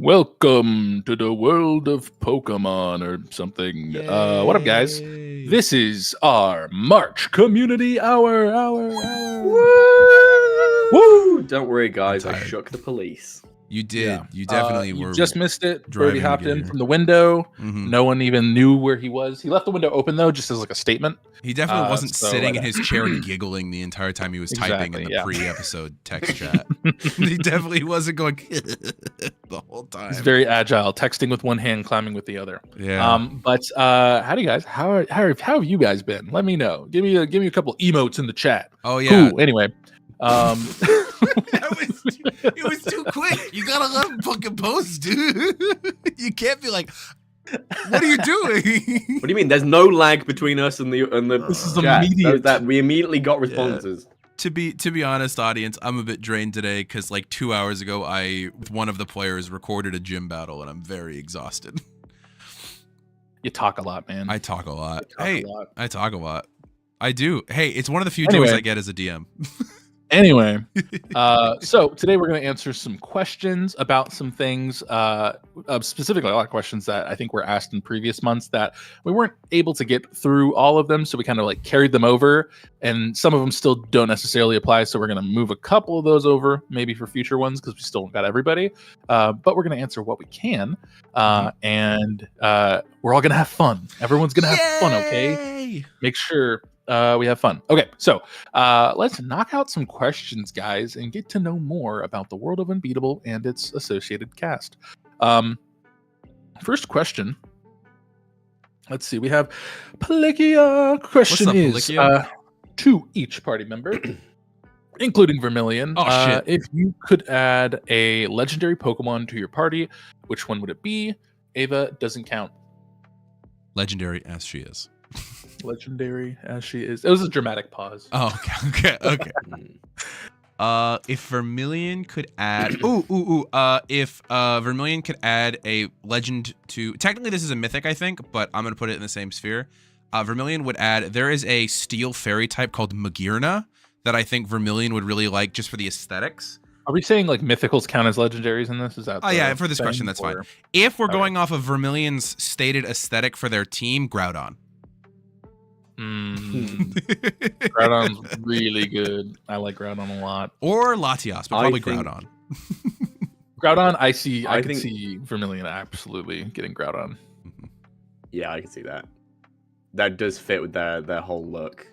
Welcome to the world of Pokemon or something. What up, guys? This is our March Community Hour. Woo! Don't worry, guys. I shook the police. You did. Yeah. You definitely were. You just missed it. Burrty hopped in from the window. Mm-hmm. No one even knew where he was. He left the window open, though, just as like a statement. He definitely wasn't sitting in his chair giggling the entire time he was typing in the pre-episode text chat. He definitely wasn't going the whole time. He's very agile, texting with one hand, climbing with the other. Yeah. But how do you guys? How have you guys been? Let me know. Give me a couple emotes in the chat. Oh yeah. Cool. Anyway. It was too quick. You gotta let him fucking post, dude. You can't be like, what are you doing? What do you mean? There's no lag between us and the this is chat. immediate. That we immediately got responses. Yeah. To be honest, audience, I'm a bit drained today because like 2 hours ago, one of the players recorded a gym battle, and I'm very exhausted. You talk a lot, man. I talk a lot. I talk a lot. I do. Hey, it's one of the few joys I get as a DM. Anyway, so today we're going to answer some questions about some things, specifically a lot of questions that I think were asked in previous months that we weren't able to get through all of them. So we kind of like carried them over, and some of them still don't necessarily apply. So we're going to move a couple of those over maybe for future ones because we still got everybody. But we're going to answer what we can. And we're all going to have fun. Everyone's going to have fun. Okay. Make sure we have fun. Okay, so let's knock out some questions, guys, and get to know more about the world of Unbeatable and its associated cast. First question. Let's see. We have Palikia. Question is to each party member, including Vermilion. Oh, shit. If you could add a legendary Pokemon to your party, which one would it be? Ava doesn't count. Legendary as she is. Legendary as she is. It was a dramatic pause. Oh, okay. If Vermilion could add, if Vermilion could add a legend to, technically this is a mythic, I think, but I'm gonna put it in the same sphere. Vermilion would add. There is a steel fairy type called Magirna that I think Vermilion would really like, just for the aesthetics. Are we saying like mythicals count as legendaries in this? Is that? Oh yeah, for this question, that's fine. If we're going off of Vermilion's stated aesthetic for their team, Groudon. Groudon's really good. I like Groudon a lot. Or Latios, but probably Groudon. Groudon, I can see Vermilion absolutely getting Groudon. Yeah, I can see that. That does fit with their whole look.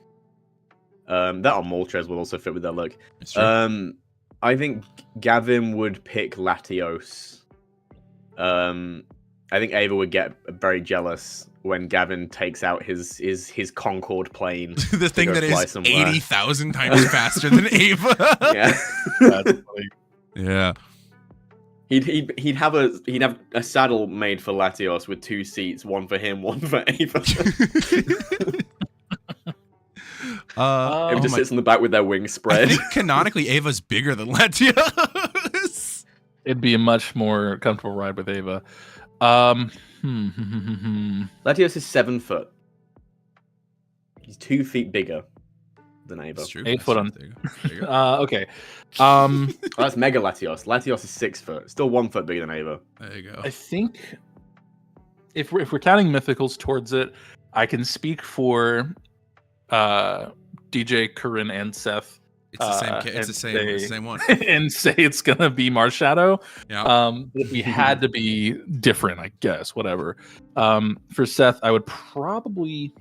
That or Moltres will also fit with their look. I think Gavin would pick Latios. I think Ava would get very jealous when Gavin takes out his Concorde plane. The thing that is 80,000 times faster than Ava. Yeah. That's funny. Yeah. He'd have a saddle made for Latios with 2 seats, one for him, one for Ava. Ava just sits in the back with their wings spread. I think canonically Ava's bigger than Latios. It'd be a much more comfortable ride with Ava. Latios is 7 foot. He's 2 feet bigger than Ava. That's true. 8 foot on. There you go. Okay. That's Mega Latios. Latios is 6 foot. Still 1 foot bigger than Ava. There you go. I think if we're counting mythicals towards it, I can speak for DJ, Coryne, and Seth. It's the same. It's the same one. And say it's gonna be Marshadow. Yeah. If we had to be different, I guess. Whatever. For Seth, I would probably.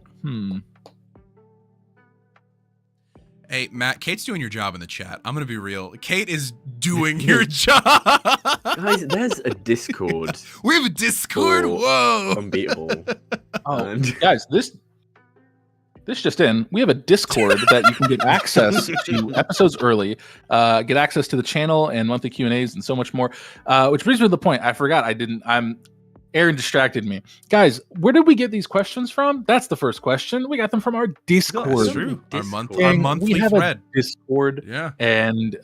Hey, Matt, Kate's doing your job in the chat. I'm gonna be real. Kate is doing your job. Guys, there's a Discord. We have a Discord. Whoa. Unbeatable. Oh, guys, this just in. We have a Discord that you can get access to episodes early, get access to the channel and monthly Q&As and so much more. Which brings me to the point. I forgot. Aaron distracted me. Guys, where did we get these questions from? That's the first question. We got them from our Discord. That's true. Our monthly we have thread. A Discord. Yeah. And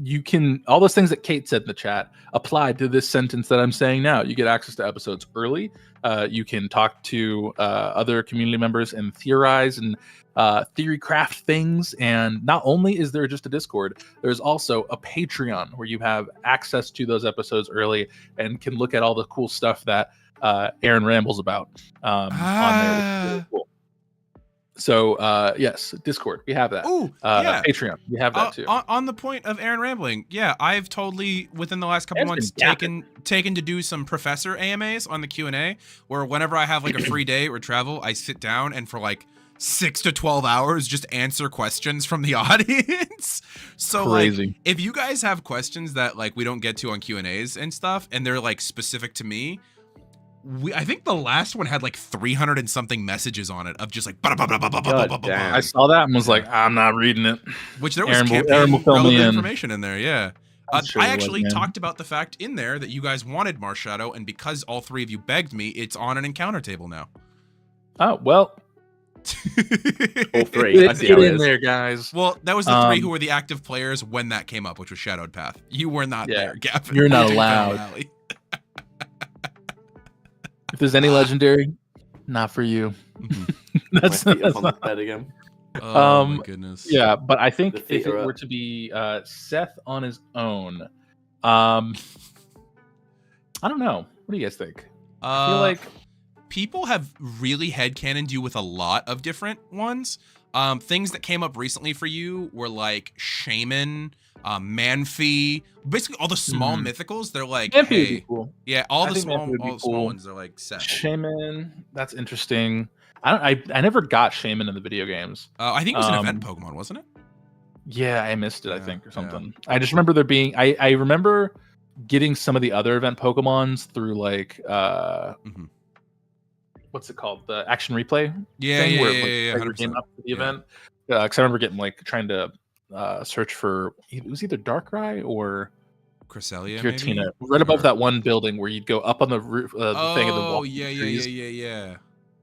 you can, all those things that Kate said in the chat apply to this sentence that I'm saying now. You get access to episodes early. You can talk to other community members and theorize and theory craft things. And not only is there just a Discord, there's also a Patreon where you have access to those episodes early and can look at all the cool stuff that Aaron rambles about on there, which is really cool. So yes, Discord, we have that. Ooh, yeah. Patreon, we have that too. On the point of Aaron rambling, yeah, I've totally within the last couple months taken to do some professor AMAs on the Q&A, where whenever I have like a free day or travel, I sit down and for like 6 to 12 hours just answer questions from the audience. So Crazy. Like, if you guys have questions that like we don't get to on Q&As and stuff, and they're like specific to me, I think the last one had like 300 and something messages on it of just like I saw that and was like, I'm not reading it. Which there was Aaron will fill me in. information in there, yeah. Sure I actually talked about the fact in there that you guys wanted Marshadow, and because all three of you begged me, it's on an encounter table now. Oh well. All three. I see how Get it in is. there, guys. Well, that was the three who were the active players when that came up, which was Shadowed Path. You were not there, Gavin. You're not allowed. If there's any legendary, not for you. That's up on the bed again. Oh my goodness. Yeah, but I think The if feet it are up. were to be Seth on his own, I don't know. What do you guys think? I feel like people have really headcanoned you with a lot of different ones. Things that came up recently for you were like Shaman, Manfi, basically all the small mythicals. They're like, Manfi would hey, be cool. yeah, all I the think small, Manfi would be all the small cool. ones are like set. Shaman, that's interesting. I never got Shaman in the video games. I think it was an event Pokemon, wasn't it? Yeah, I missed it, I Yeah, think, or yeah. something. I just remember there being I remember getting some of the other event Pokemons through like what's it called? The action replay Yeah, thing yeah, where yeah, like, yeah, trigger came 100%. up for the Yeah. event. Because I remember getting like trying to search for, it was either Darkrai or Cresselia, Giratina, maybe? right above Or- that one building where you'd go up on the roof, the thing and then walk yeah, through the yeah, trees.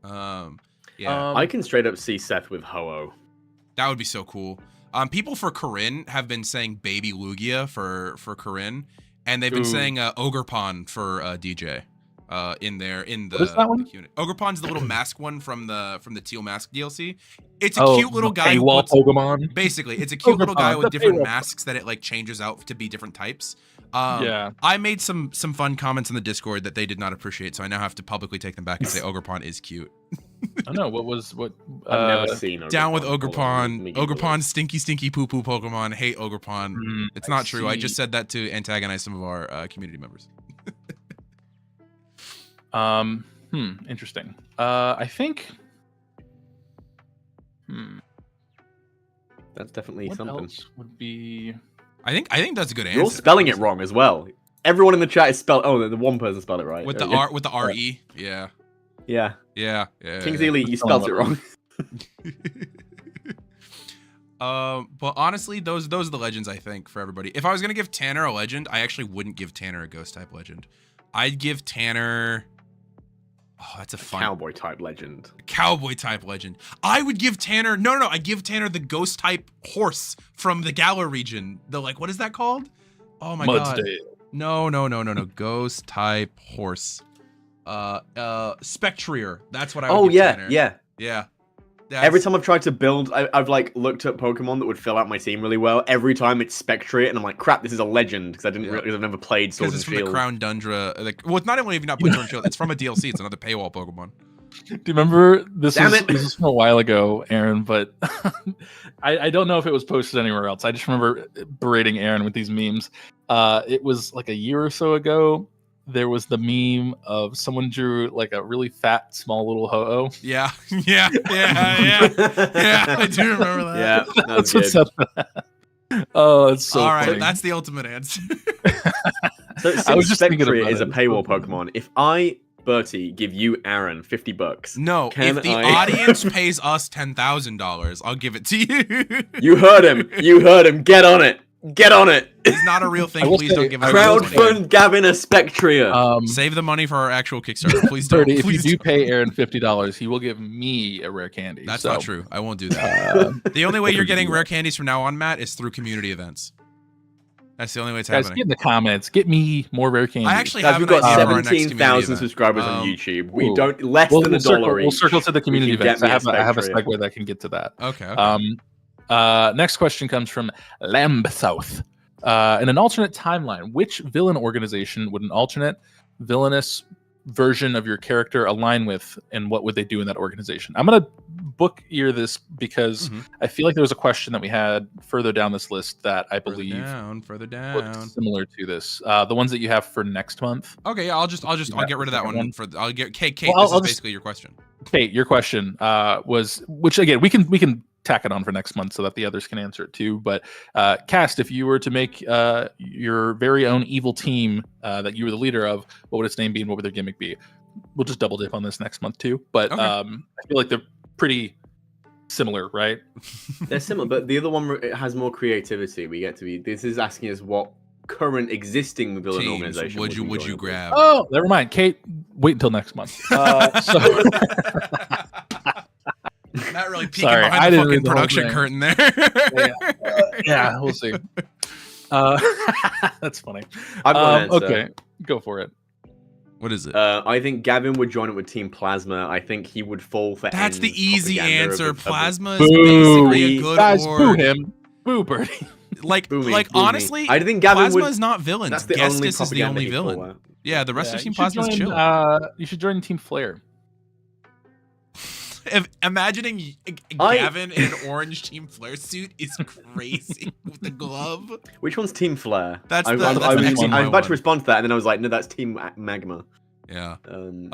yeah. Yeah, I can straight up see Seth with Ho-Oh. that would be so cool. People for Coryne have been saying Baby Lugia for Coryne, and they've been Ooh. saying Ogrepon for DJ. In the What is that one? unit. Ogrepon's the little mask one from the Teal Mask DLC. It's a Oh, cute little the guy who paywall puts, Pokemon. basically it's a cute little guy Ogrepon, with the different paywall. masks that it like changes out to be different types. Yeah. I made some fun comments in the Discord that they did not appreciate, so I now have to publicly take them back and say Ogrepon is cute. I don't know what I've never seen Ogrepon. Down with Hold on, let me Google Ogrepon, it. stinky poo poo Pokemon. Hate Ogrepon. It's not true. I just see. said that to antagonize some of our community members. Interesting. I think. That's definitely What something. else would be? I think that's a good answer. You're all spelling it wrong as well. Everyone in the chat is spelled. Oh, the one person spelled it right. with There the we go. R with the RE. Yeah. Yeah. Yeah. King's Elite, you spelled it wrong. But honestly, those are the legends I think for everybody. If I was gonna give Tanner a legend, I actually wouldn't give Tanner a ghost type legend. I'd give Tanner. Oh, that's a fun Cowboy type legend. cowboy type legend. I would give Tanner. No. I'd give Tanner the ghost type horse from the Galar region. The like, what is that called? Oh my god. Mudsdale. No. Ghost type horse. Spectrier. That's what I would Oh give yeah, Tanner. yeah. Yeah. Every time I've tried to build, I've like looked at Pokemon that would fill out my team really well. Every time it's Spectrier, and I'm like, crap, this is a legend because I didn't because I've never played Sword because and it's from Shield. the Crown Tundra. Like, well, it's not only if you've not played Sword and Shield, it's from a DLC. It's another paywall Pokemon. Do you remember this? Damn it. This was from a while ago, Aaron, but I don't know if it was posted anywhere else. I just remember berating Aaron with these memes. It was like a year or so ago. There was the meme of someone drew like a really fat, small little Ho-Oh. Yeah. Yeah. I do remember that. Yeah, That's that's what's good. up. Oh, it's so All right, funny. that's the ultimate answer. So I was since just thinking Spectrier about is it. a paywall Pokemon, if I, Burrty, give you Aaron $50, No, Can if the I- audience pays us $10,000, I'll give it to you. you heard him. Get on it. It's not a real thing. I will Please say- don't give us I will money. say- Crowdfund Gavin a Spectrier. Save the money for our actual Kickstarter. Please don't. Burrty, if you Please do don't. pay Aaron $50, he will give me a rare candy. That's so, not true. I won't do that. The only way you're Please getting do rare that. candies from now on, Matt, is through community events. That's the only way it's Guys, happening. get in the comments. Get me more rare candy. I actually Guys, have we've an got idea for our next 17,000 community subscribers event. on YouTube. We ooh. don't less We'll, than we'll $1 circle, each. we'll circle to the community can get events. I have a Spectria. segue that can get to that. Okay. Next question comes from Lambsouth. In an alternate timeline, which villain organization would an alternate villainous version of your character align with, and what would they do in that organization? I'm gonna book ear this because I feel like there was a question that we had further down this list that I believe further looked down. similar to this. The ones that you have for next month. Okay, yeah, I'll get rid of that one. I'll get Kate. Well, This is basically your question. Kate, your question was, which again we can tack it on for next month so that the others can answer it too. But Cast, if you were to make your very own evil team that you were the leader of, what would its name be and what would their gimmick be? We'll just double dip on this next month too. But Okay. I feel like they're pretty similar, right? They're similar, but the other one has more creativity. We get to be. This is asking us what current existing villain Teams, organization would you join up grab? Oh, never mind. Kate, wait until next month. So Not really peeking Sorry, I behind the didn't fucking read the whole production thing. curtain there. Yeah, we'll see. That's funny. I've got an answer. Okay, go for it. What is it? I think Gavin would join it with Team Plasma. I think he would fall for. That's the N's easy propaganda of answer. the- of the- Plasma is Boo. basically a good Guys, boo org. him. Boo Burrty. Like, Boo me, like boo me. honestly, I think Gavin Plasma would. is not villains. That's the Gestus only is the propaganda only he'd villain. fall at. Yeah, the rest of you Team should Plasma is join, chill. You should join Team Flare. Imagining Gavin in an orange Team Flare suit is crazy with the glove. Which one's Team Flare? That's I the was next about one. to respond to that, and then I was like, no, that's Team Magma. Yeah. I don't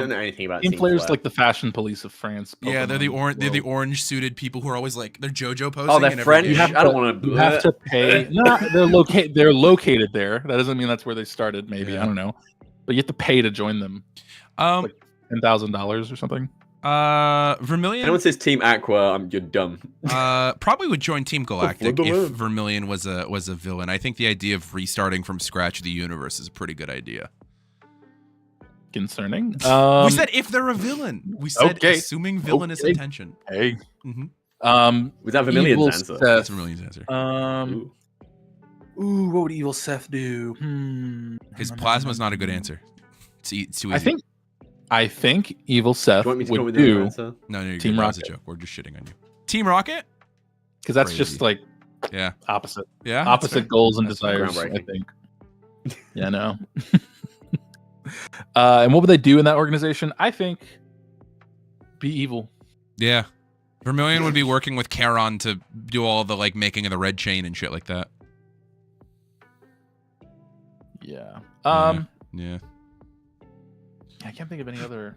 know anything about Team Team Flare's Flare. like the fashion police of France. Yeah, they're the Pokemon they're the world. orange suited people who are always like they're JoJo posing. Oh, they're in every French. game. I don't want to. You have to pay. No, they're located there. That doesn't mean that's where they started. Maybe Yeah. I don't know, but you have to pay to join them. like $10,000 or something. Vermilion. Anyone says Team Aqua, you're dumb. Probably would join Team Galactic Flip if away. Vermilion was a villain. I think the idea of restarting from scratch the universe is a pretty good idea. Concerning. We said if they're a villain. We said okay. assuming villainous Okay. intention. Hey. Mhm. Was that Vermilion's Evil answer? That's Seth. Vermilion's answer. What would Evil Seth do? Because Plasma's not a good answer. It's too easy. I think Evil Seth Do you want me to come would with another do, answer? No, you're Team good. That was a Rocket. joke. We're just shitting on you. Team Rocket? because that's Crazy. just like Yeah. opposite Yeah. that's opposite fair. goals and That's desires. I groundbreaking. think. Yeah, I know. And what would they do in that organization? I think be evil. Yeah. Vermilion would be working with Charon to do all the like making of the red chain and shit like that. Yeah. Yeah. I can't think of any other.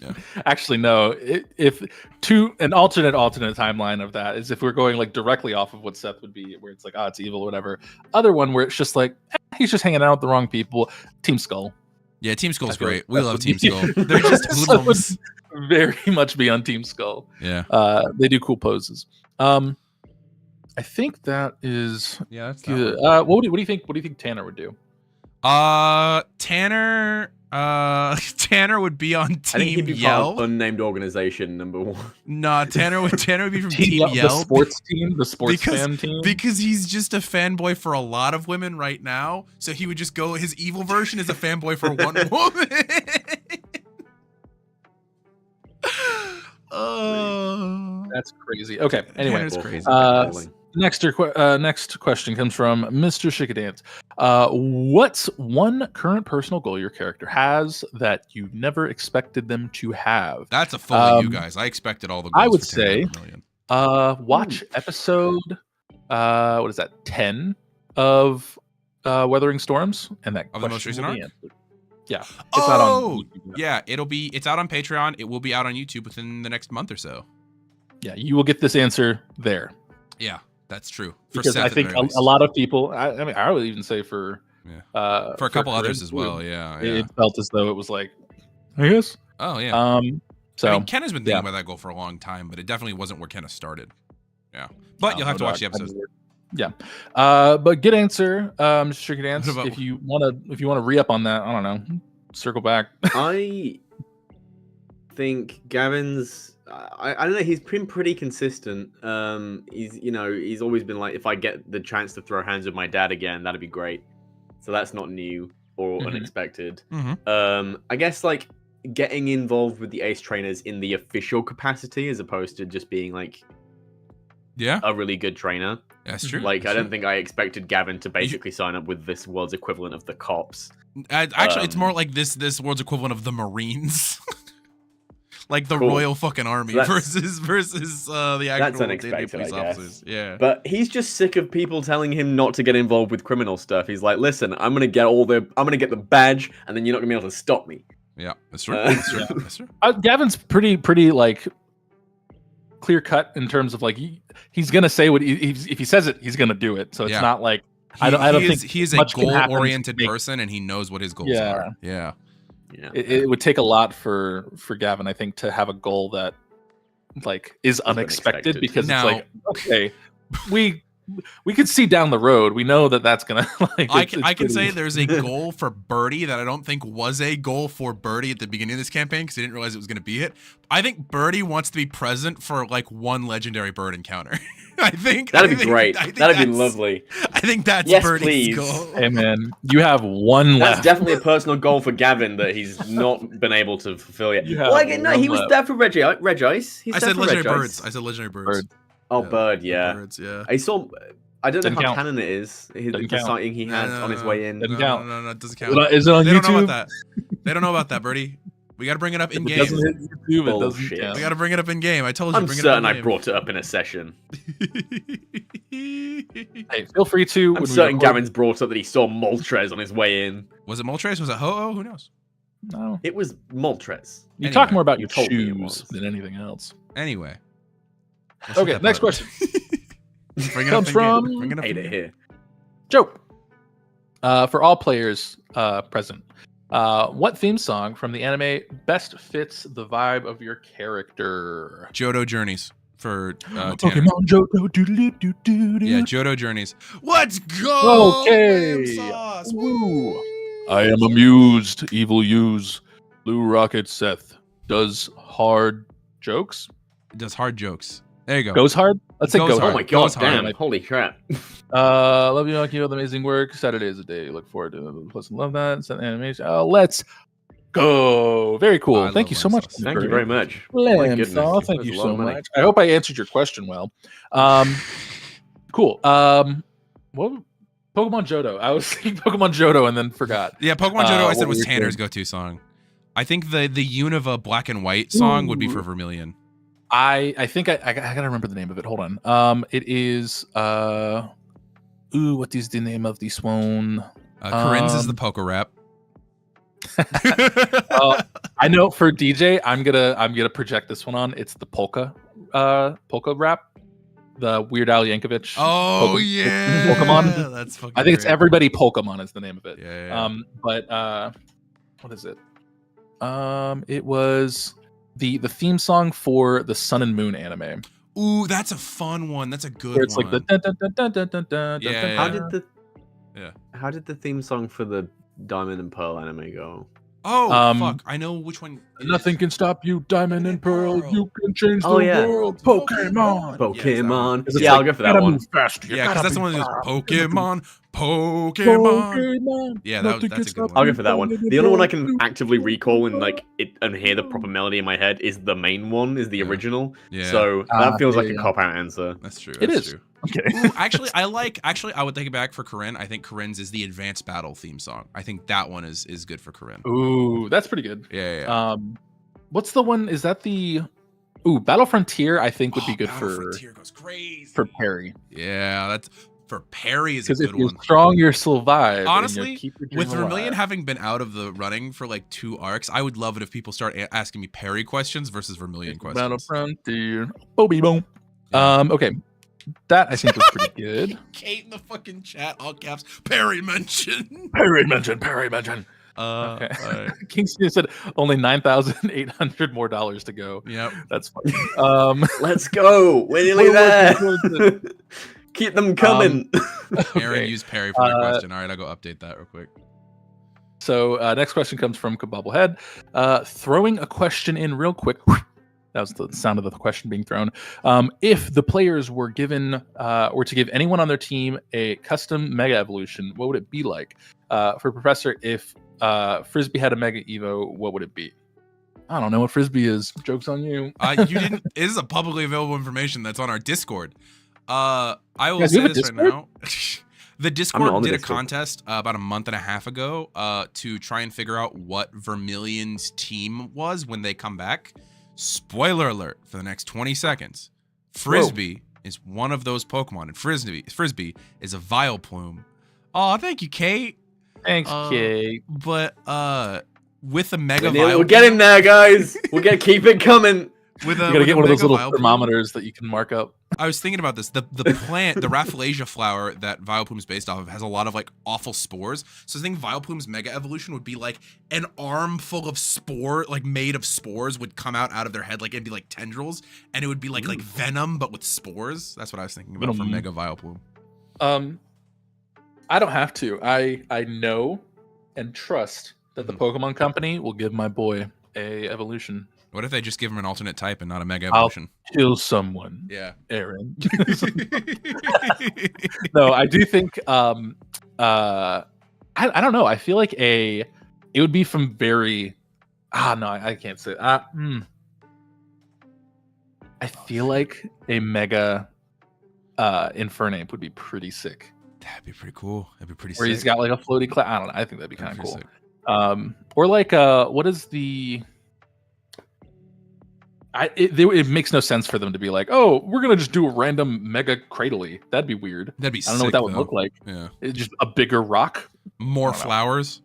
Yeah. Actually, no. If to an alternate timeline of that is if we're going like directly off of what Seth would be, where it's like, it's evil, whatever. Other one where it's just like he's just hanging out with the wrong people. Team Skull. Yeah, Team Skull's I feel great. like We that love would Team be- Skull. They're just That would hoodlums. very much be on Team Skull. Yeah. They do cool poses. I think that is Yeah, that's good. that What do you think? What do you think Tanner would do? one. Tanner would be on I think Team he'd be part Yell. of unnamed organization number one. Nah, Tanner would be from Team The Yell. sports team, the sports Because- fan team. Because he's just a fanboy for a lot of women right now, so he would just go. His evil version is a fanboy for one woman. Oh, That's crazy. Okay. Anyway, Tanner's crazy. next question comes from Mr. Shikadance. What's one current personal goal your character has that you never expected them to have? That's a fully you guys. I expected all the. Goals I would for Tanner say- and Vermilion. Watch episode what is that, 10 of Weathering Storms, and that Of the most question recent will be arc? answered. Yeah, it's not on Oh, YouTube. yeah. It's out on Patreon. It will be out on YouTube within the next month or so. Yeah, you will get this answer there Yeah, that's true. For because Seth I at think very least. a lot of people. I mean, I would even say for for a couple others Coryne as well. too, Yeah. It felt as though it was like, I guess. Oh yeah. So I mean, Kenna's been thinking yeah. about that goal for a long time, but it definitely wasn't where Kenna started. Yeah, but you'll have to watch the episodes. Yeah, but good answer, Mr. Tricky Dance. What about- If you want to re-up on that, I don't know, circle back. think Gavin's. I don't know. He's been pretty consistent. He's always been like, if I get the chance to throw hands with my dad again, that'd be great. So that's not new or unexpected. I guess like getting involved with the Ace trainers in the official capacity as opposed to just being like, a really good trainer. That's true. Like, I don't think I expected Gavin to basically sign up with this world's equivalent of the cops. Actually, it's more like this world's equivalent of the Marines. Like the Royal fucking Army versus the actual unexpected, police officers. Yeah. But he's just sick of people telling him not to get involved with criminal stuff. He's like, listen, I'm gonna get the badge, and then you're not gonna be able to stop me. Yeah, that's true. That's true. Gavin's pretty like clear cut in terms of like he's gonna say what if he says it, he's gonna do it. So it's not like I don't think he is a goal-oriented person, and he knows what his goals are. Yeah. Yeah. It would take a lot for Gavin, I think, to have a goal that like is unexpected because it's like, okay, we could see down the road. We know that's gonna like. I can say there's a goal for Burrty that I don't think was a goal for Burrty at the beginning of this campaign because he didn't realize it was going to be it. I think Burrty wants to be present for like one legendary bird encounter. I think that'd be great. That'd be lovely. I think that's Burrty's goal. Hey man, you have one left. That's definitely a personal goal for Gavin that he's not been able to fulfill yet. Well, he was there for Reg Ice. I said legendary birds. I said legendary birds. Oh, bird, yeah. Birds, yeah. I saw. I don't know how count. canon it is. The sighting he had on his way in. Doesn't count. No, it doesn't count. Is it on they YouTube? Don't know about that. They don't know about that, Burrty. We got to bring it up in game. It doesn't hit YouTube. It doesn't count. We got to bring it up in game. I told you. I'm certain I brought it up in a session. Hey, feel free to. I'm certain Gavin's brought up that he saw Moltres on his way in. Was it Moltres? Was it Ho-Oh? Who knows? No. It was Moltres. You talk more about your shoes than anything else. Anyway. Okay, next question. Comes from here. Joe. For all players present, what theme song from the anime best fits the vibe of your character? Johto Journeys for Tanner. Pokemon Johto. Yeah, Johto Journeys. Let's go. Okay. Woo. I am amused. Evil use. Blue Rocket Seth does hard jokes. Does hard jokes. There you go. Goes hard. Let's say goes hard. Oh my god! Damn! Holy crap! Love you, Akio. The amazing work. Saturday is a day. Look forward to it. Love that. It's an animation. Let's go. Very cool. Thank you so much. Thank you very much. Thank you so much. I hope I answered your question well. Cool. What? Pokemon Johto. I was thinking Pokemon Johto and then forgot. Yeah, Pokemon Johto. I said was Tanner's go-to song. I think the Unova Black and White song would be for Vermilion. I think I gotta remember the name of it. Hold on. It is what is the name of this one? Corinne's is the Poké Rap. I know for DJ, I'm gonna project this one on. It's the Polka Rap, the Weird Al Yankovic. Oh yeah, Pokemon. That's fucking. I think it's Everybody Pokemon is the name of it. Yeah. But what is it? It was the theme song for the Sun and Moon anime. Ooh, that's a fun one. That's a good where it's one. like the Yeah. How did the theme song for the Diamond and Pearl anime go? Oh fuck! I know which one. Nothing can stop you, Diamond and Pearl. You can change the world, Pokemon. Yeah, I'll go for that one. Faster. Yeah, because that's the one that goes Pokemon. Yeah, that's a good one. I'll go for that one. The only one I can actively recall and hear the proper melody in my head is the main one, is the original. Yeah. So that feels like a cop-out answer. That's true. It is. True. Okay. Ooh, I would take it back for Coryne. I think Corinne's is the Advanced Battle theme song. I think that one is good for Coryne. Ooh, that's pretty good. Yeah. What's the one? Is that the Battle Frontier? I think would be good Battle Frontier goes crazy. For Perry. Yeah, that's for Perry is a good one. Because if you're one. Strong, you'll survive. Honestly, with Vermilion having been out of the running for like 2 arcs, I would love it if people start asking me Perry questions versus Vermilion questions. Battle Frontier. Boom, boom. Okay. That I think was pretty good. Kate in the fucking chat, all caps. Perry mention. Perry mention. Okay. Kingston said only $9,800 more to go. Yep, that's funny. Let's go. We're nearly there. Keep them coming. Aaron used Perry for the question. All right, I'll go update that real quick. So next question comes from Kabobblehead. Throwing a question in real quick. That was the sound of the question being thrown. If the players were given, or to give anyone on their team a custom Mega Evolution, what would it be like? For Professor, if Frisbee had a Mega Evo, what would it be? I don't know what Frisbee is. Joke's on you. You didn't. This is a publicly available information that's on our Discord. I will Guys, say you have a this right Discord? now. The Discord did a Discord. contest about a month and a half ago to try and figure out what Vermilion's team was when they come back. Spoiler alert for the next 20 seconds. Frisbee is one of those Pokemon, and Frisbee is a Vileplume. Oh, thank you, Kate. Thanks, Kate. But with a Mega We're getting there, guys. We're gonna keep it coming. You gotta get one of those little thermometers that you can mark up. I was thinking about this. The plant, the Rafflesia flower that Vileplume is based off of, has a lot of like awful spores. So I think Vileplume's Mega Evolution would be like an arm full of spore, like made of spores, would come out of their head, like it'd be like tendrils, and it would be like venom but with spores. That's what I was thinking about for Mega Vileplume. I don't have to. I know and trust that the Pokemon Company will give my boy a evolution. What if they just give him an alternate type and not a Mega Evolution? I'll kill someone. Yeah, Aaron. No, I do think. I don't know. I feel like it would be from very. No, I can't say. I feel like a Mega Infernape would be pretty sick. That'd be pretty cool. That'd be pretty sick. Where he's got like a floaty cloud. I don't know. I think that'd be kind of cool. Sick. Or like what is the? It makes no sense for them to be like, oh, we're gonna just do a random Mega Cradily. That'd be weird. That'd be. I don't know what that would look like. Yeah, it's just a bigger rock. More flowers.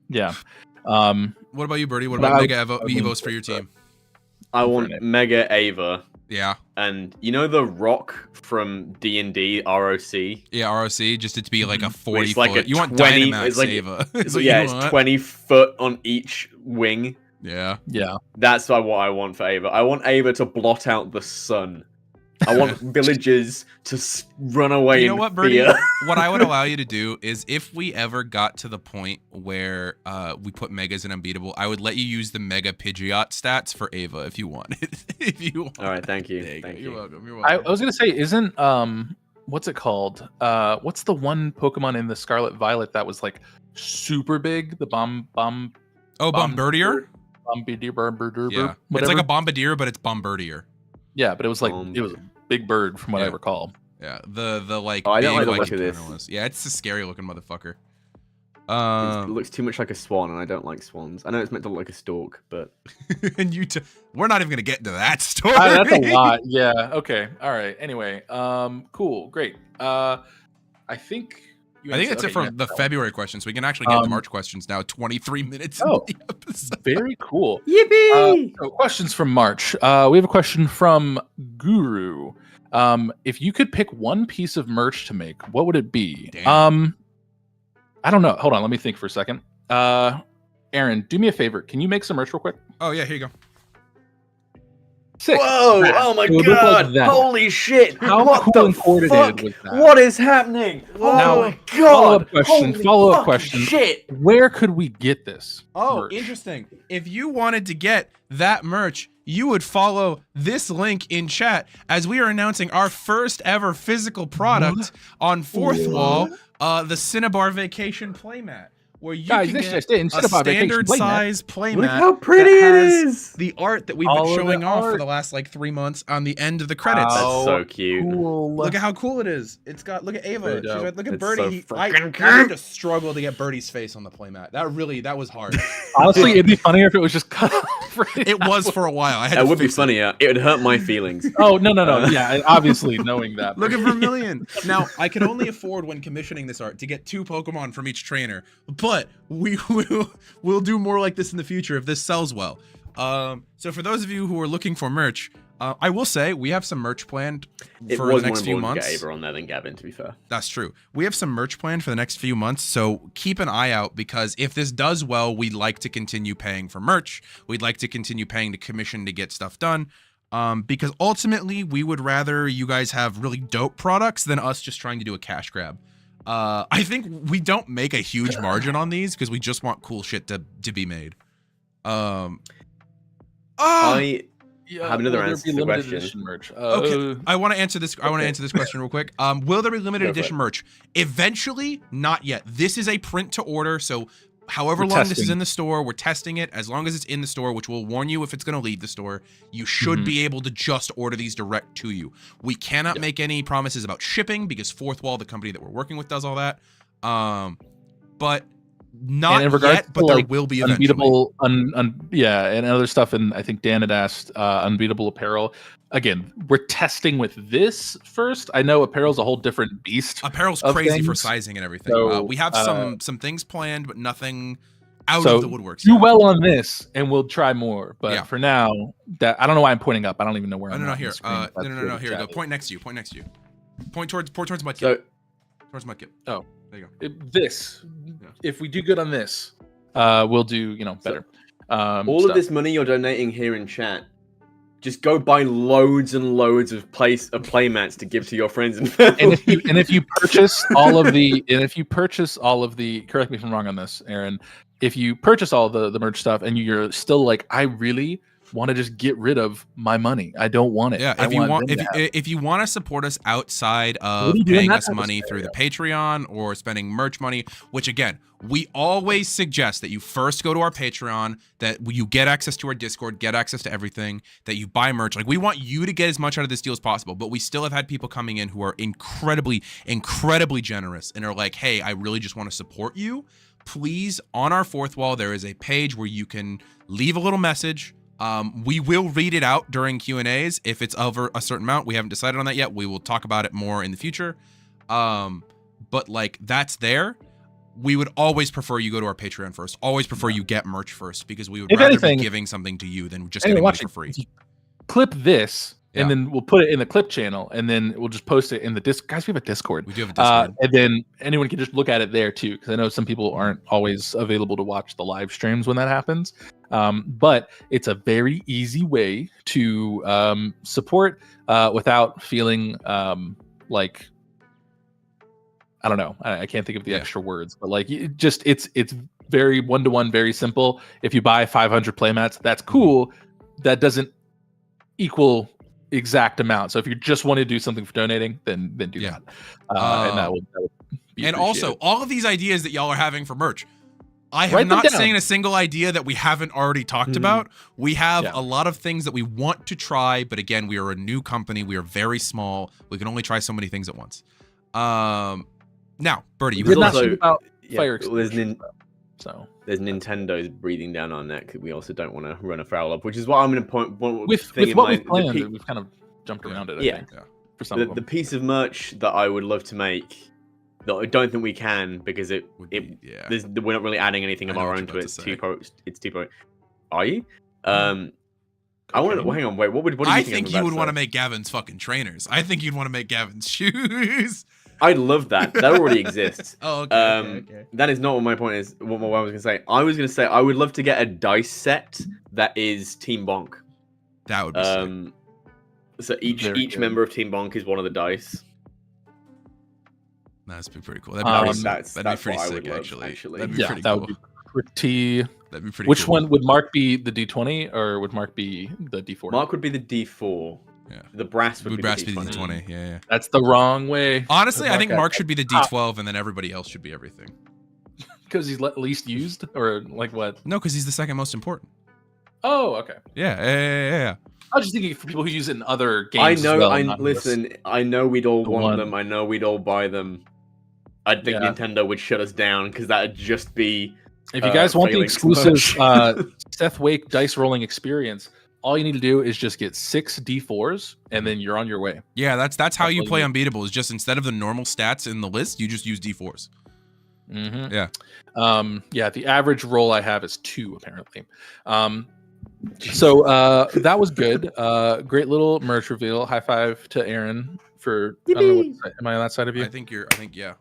Yeah. What about you, Burrty? What about Mega Evos for your team? I want Mega Ava. Yeah. And you know the rock from D&D ROC? Yeah, ROC, just it to be like a 40 it's like foot. You want 20, Dynamax it's like, Ava. It's 20 foot on each wing. Yeah. Yeah. That's what I want for Ava. I want Ava to blot out the sun. I want villagers to run away. You know in what, fear. Burrty? What I would allow you to do is if we ever got to the point where we put Megas in Unbeatable, I would let you use the Mega Pidgeot stats for Ava if you want. If you want. All right, thank you. You're welcome. You're welcome. I was gonna say, isn't what's it called? What's the one Pokemon in the Scarlet Violet that was like super big? The Bombirdier? Bombardier. Yeah, it's like a Bombardier, but it's Bombardier. Yeah, but it was like it was a big bird from what I recall. Yeah, the like. Oh, I don't big, like the look of this. Yeah, it's a scary looking motherfucker. It looks too much like a swan, and I don't like swans. I know it's meant to look like a stork, but and we're not even gonna get into that story. That's a lot. Yeah. Okay. All right. Anyway. Cool. Great. I think. I think that's it for the February questions. We can actually get into March questions now. 23 minutes. Oh, into the episode. Very cool. Yippee! So questions from March. We have a question from Guru. If you could pick one piece of merch to make, what would it be? Damn. I don't know. Hold on. Let me think for a second. Aaron, do me a favor. Can you make some merch real quick? Oh yeah, here you go. Sick. Whoa! Oh my god! Holy shit! How what cool the and coordinated was that? What is happening? Oh my god! Follow-up question. Shit! Where could we get this? Oh, merch? interesting. If you wanted to get that merch, you would follow this link in chat as we are announcing our first ever physical product on Fourth Wall, the Cinnabar Vacation Playmat. Where you can get a standard size playmat. Look how pretty it is! The art that we've been showing off for the last like 3 months on the end of the credits. That's so cute. Cool. Look at how cool it is. It's got, look at Ava. Look at Burrty. So I had to struggle to get Burrty's face on the playmat. That was hard. Honestly, it'd be funnier if it was just cut off. It was for a while. It would be funnier. It would hurt my feelings. Oh, no. Yeah, obviously knowing that. Look at Vermilion. Now, I can only afford when commissioning this art to get 2 Pokemon from each trainer, but we'll do more like this in the future if this sells well. So for those of you who are looking for merch, I will say we have some merch planned for the next few months. It was more important to get Ava on there than Gavin, to be fair. That's true. We have some merch planned for the next few months, so keep an eye out because if this does well, we'd like to continue paying for merch. We'd like to continue paying to commission to get stuff done. Because ultimately, we would rather you guys have really dope products than us just trying to do a cash grab. I think we don't make a huge margin on these because we just want cool shit to be made. I have another will there answer be to the limited question. edition merch? Okay, I want to answer this. I want to answer this question real quick. Will there be limited Go for edition it. merch? Eventually, not yet. This is a print to order, so however We're long this is testing. in the store, we're testing it. As long as it's in the store, which will warn you if it's going to leave the store, you should Mhm. be able to just order these direct to you. We cannot make any promises about shipping because Fourth Wall, the company that we're working with, does all that. But not And in regards yet. But to, there like, will be eventually. Unbeatable, and other stuff. And I think Dan had asked Unbeatable apparel. Again, we're testing with this first. I know apparel's a whole different beast. Apparel's of crazy for things. sizing and everything. So, We have some things planned, but nothing out so of the woodworks. do yet. well on this, and we'll try more. But Yeah. for now, that I don't know why I'm pointing up. I don't even know where Oh, I'm no, at on here. the screen. No, That's no, where no. the Here we chat go. is. Point next to you. Point next to you. Point towards Mudkip. So Towards Mudkip. Oh. There you go. This, Yeah. if we do good on this, we'll do better. all stuff. of this money you're donating here in chat, just go buy loads and loads of playmats to give to your friends and family. and if you purchase all of the correct me if I'm wrong on this, Aaron, if you purchase all the merch stuff and you're still like, I really want to just get rid of my money, I don't want it. Yeah, I if you want them to have it. if you want to support us outside What of are you doing paying that us type of money through the scenario? Patreon or spending merch money, which again, we always suggest that you first go to our Patreon, that you get access to our Discord, get access to everything, that you buy merch. Like, we want you to get as much out of this deal as possible, but we still have had people coming in who are incredibly, incredibly generous and are like, hey, I really just want to support you. Please, on our Fourth Wall, there is a page where you can leave a little message. We will read it out during Q&As if it's over a certain amount. We haven't decided on that yet. We will talk about it more in the future. But like, that's there. We would always prefer you go to our Patreon first. Always prefer you get merch first, because we would If rather anything- be giving something to you than just Anyway, getting money watch for it. free. If you clip this, Yeah. and then we'll put it in the clip channel, and then we'll just post it in the guys, we have a Discord. We do have a Discord. And then anyone can just look at it there too, because I know some people aren't always available to watch the live streams when that happens. But it's a very easy way to support without feeling like, I don't know, I can't think of the extra words, but like, it's very one-to-one, very simple. If you buy 500 playmats, that's cool. That doesn't equal exact amount. So if you just want to do something for donating, then do that. And that would be And also, appreciated. all of these ideas that y'all are having for merch, I have Write them not down. seen a single idea that we haven't already talked about. We have a lot of things that we want to try, but again, we are a new company. We are very small. We can only try so many things at once. Now, Burrty, you We're were not also- sure about Yeah, fire well, there's extinguishers, so There's Nintendo's breathing down our neck. We also don't want to run afoul of, which is what I'm going to point. with what we've planned, we've kind of jumped around it. I Yeah. think, Yeah. for some the, of them. the piece of merch that I would love to make, that I don't think we can because yeah. we're not really adding anything of I know our what own you're to about it. to say. It's too pro. Are you? I want to. Cocaine? Hang on. Wait. What do you I think? think I'm you about would to want to say? make Gavin's fucking trainers. I think you'd want to make Gavin's shoes. I love that. That already exists. Oh, okay. That is not what my point is. What I was going to say. I was going to say I would love to get a dice set that is Team Bonk. That would be sick. So each Very good. member of Team Bonk is one of the dice. That's pretty cool. Um, That'd be that's pretty what I sick, would love, actually. actually. That'd be Yeah, pretty that cool. would be pretty. That'd be pretty Which cool. one would Mark be, the D20 or would Mark be the D40? Mark would be the D4. Yeah. The brass would Would be brass the be the D20. D20? Yeah. That's the wrong way. Honestly, I think Mark Mark should be the D12, and then everybody else should be everything. because he's least used, or like what? No, because he's the second most important. Oh, okay. Yeah. I was just thinking for people who use it in other games. I as know. well, not just- Listen. I know we'd all the want one. them. I know we'd all buy them. I think Yeah. Nintendo would shut us down because that'd just be. If you guys want the failing exclusive so much. Seth Wake dice rolling experience, all you need to do is just get 6 D4s, and then you're on your way. Yeah, that's how That's you all play you need. Unbeatable. Is just instead of the normal stats in the list, you just use D4s. Mm-hmm. Yeah. The average roll I have is 2 apparently. So that was good. Great little merch reveal. High five to Aaron for. I don't know what side. Am I on that side of you? I think yeah.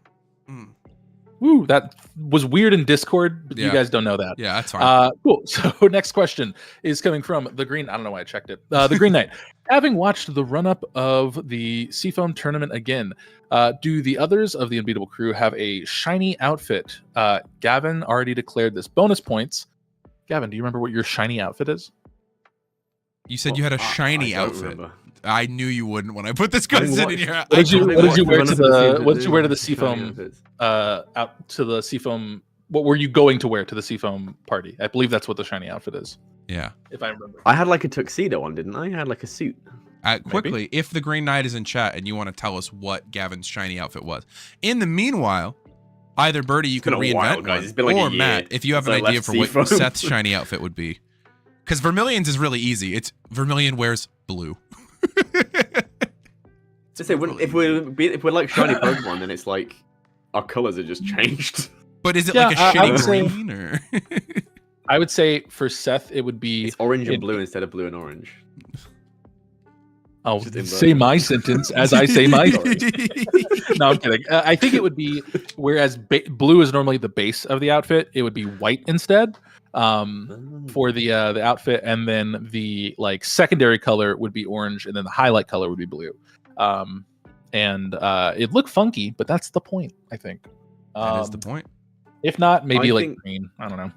Woo, that was weird in Discord, but you Yeah. guys don't know that. Yeah, that's fine. Cool. So next question is coming from the Green. I don't know why I checked it. The Green Knight. Having watched the run-up of the Seafoam tournament again, do the others of the Unbeatable crew have a shiny outfit? Gavin already declared this. Bonus points. Gavin, do you remember what your shiny outfit is? You said you had a shiny I don't outfit. remember. I knew you wouldn't when I put this question in here. What did you wear to the What did you wear to the Shiny Seafoam? outfits. Out to the Seafoam. What were you going to wear to the Seafoam party? I believe that's what the shiny outfit is, Yeah. if I remember. I had like a tuxedo on, didn't I? I had like a suit. Quickly, if the Green Knight is in chat and you want to tell us what Gavin's shiny outfit was. In the meanwhile, either Burrty, you can been a while, reinvent guys. one, It's been like a or year Matt, if you have an since I idea left for what Seafoam. Seth's shiny outfit would be. Because Vermilion's is really easy. It's Vermilion wears blue. Just say if we're like shiny Pokemon, then it's like our colors are just changed. But is it Yeah, like a I would shitty say- green or? I would say for Seth, it would be. It's orange and it- blue instead of blue and orange. I'll Just invert. say my sentence as I say my. No, I'm kidding. I think it would be whereas blue is normally the base of the outfit, it would be white instead for the outfit, and then the like secondary color would be orange, and then the highlight color would be blue. And it looked funky, but that's the point, I think. That is the point. If not, maybe I like think- green. I don't know.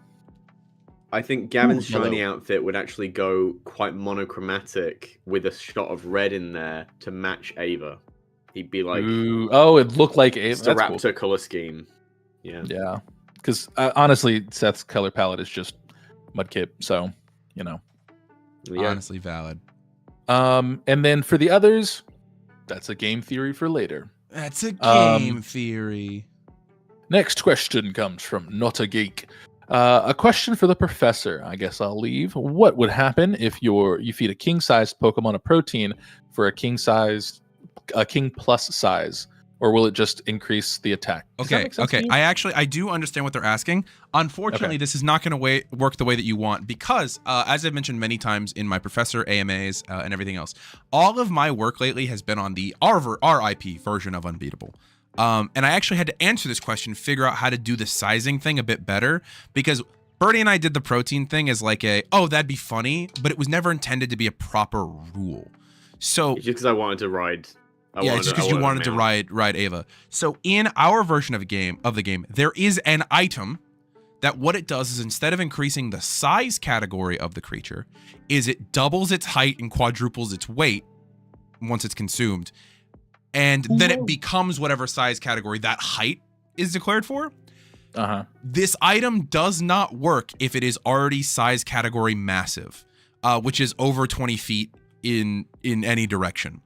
I think Gavin's Ooh, shiny yellow. outfit would actually go quite monochromatic with a shot of red in there to match Ava. He'd be like Ooh, oh, it looked like a it's the that's cool. Raptor color scheme. Yeah. Yeah, because honestly, Seth's color palette is just Mudkip, so you know. Yeah. Honestly valid. And then for the others, that's a game theory for later. That's a game theory. Next question comes from Not a Geek. A question for the professor. I guess I'll leave. What would happen if you feed a king-sized Pokemon a protein for a king plus size, or will it just increase the attack? Does that Okay, make sense to okay. you? I do understand what they're asking. Unfortunately, this is not going to work the way that you want because, as I've mentioned many times in my professor AMAs and everything else, all of my work lately has been on the RIP version of Unbeatable. And I actually had to answer this question, figure out how to do the sizing thing a bit better, because Burrty and I did the protein thing as like that'd be funny, but it was never intended to be a proper rule. So Just because I wanted to ride. just because you wanted to ride Ava. So in our version of the game, there is an item that what it does is instead of increasing the size category of the creature, is it doubles its height and quadruples its weight once it's consumed. And then it becomes whatever size category that height is declared for. This item does not work if it is already size category massive, which is over 20 feet in any direction.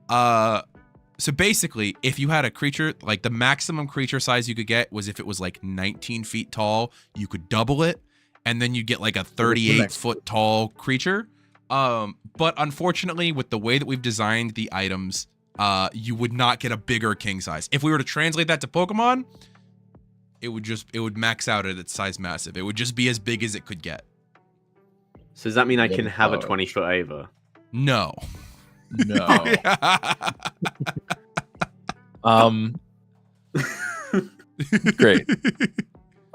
So basically, if you had a creature, like the maximum creature size you could get was if it was like 19 feet tall, you could double it, and then you get like a 38-foot tall creature. But unfortunately, with the way that we've designed the items, you would not get a bigger king size. If we were to translate that to Pokemon, it would max out at its size massive. It would just be as big as it could get. So does that mean I can have a 20-foot Ava? No. No. Great.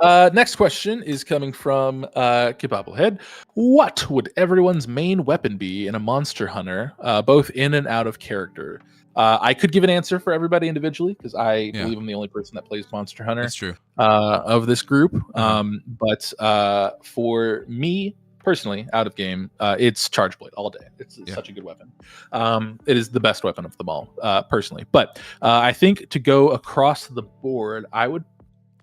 Next question is coming from Kebabblehead. What would everyone's main weapon be in a Monster Hunter, both in and out of character? I could give an answer for everybody individually because I believe I'm the only person that plays Monster Hunter. That's true. Of this group. But for me personally, out of game, it's Charge Blade all day. It's such a good weapon. It is the best weapon of them all, personally. But I think to go across the board, I would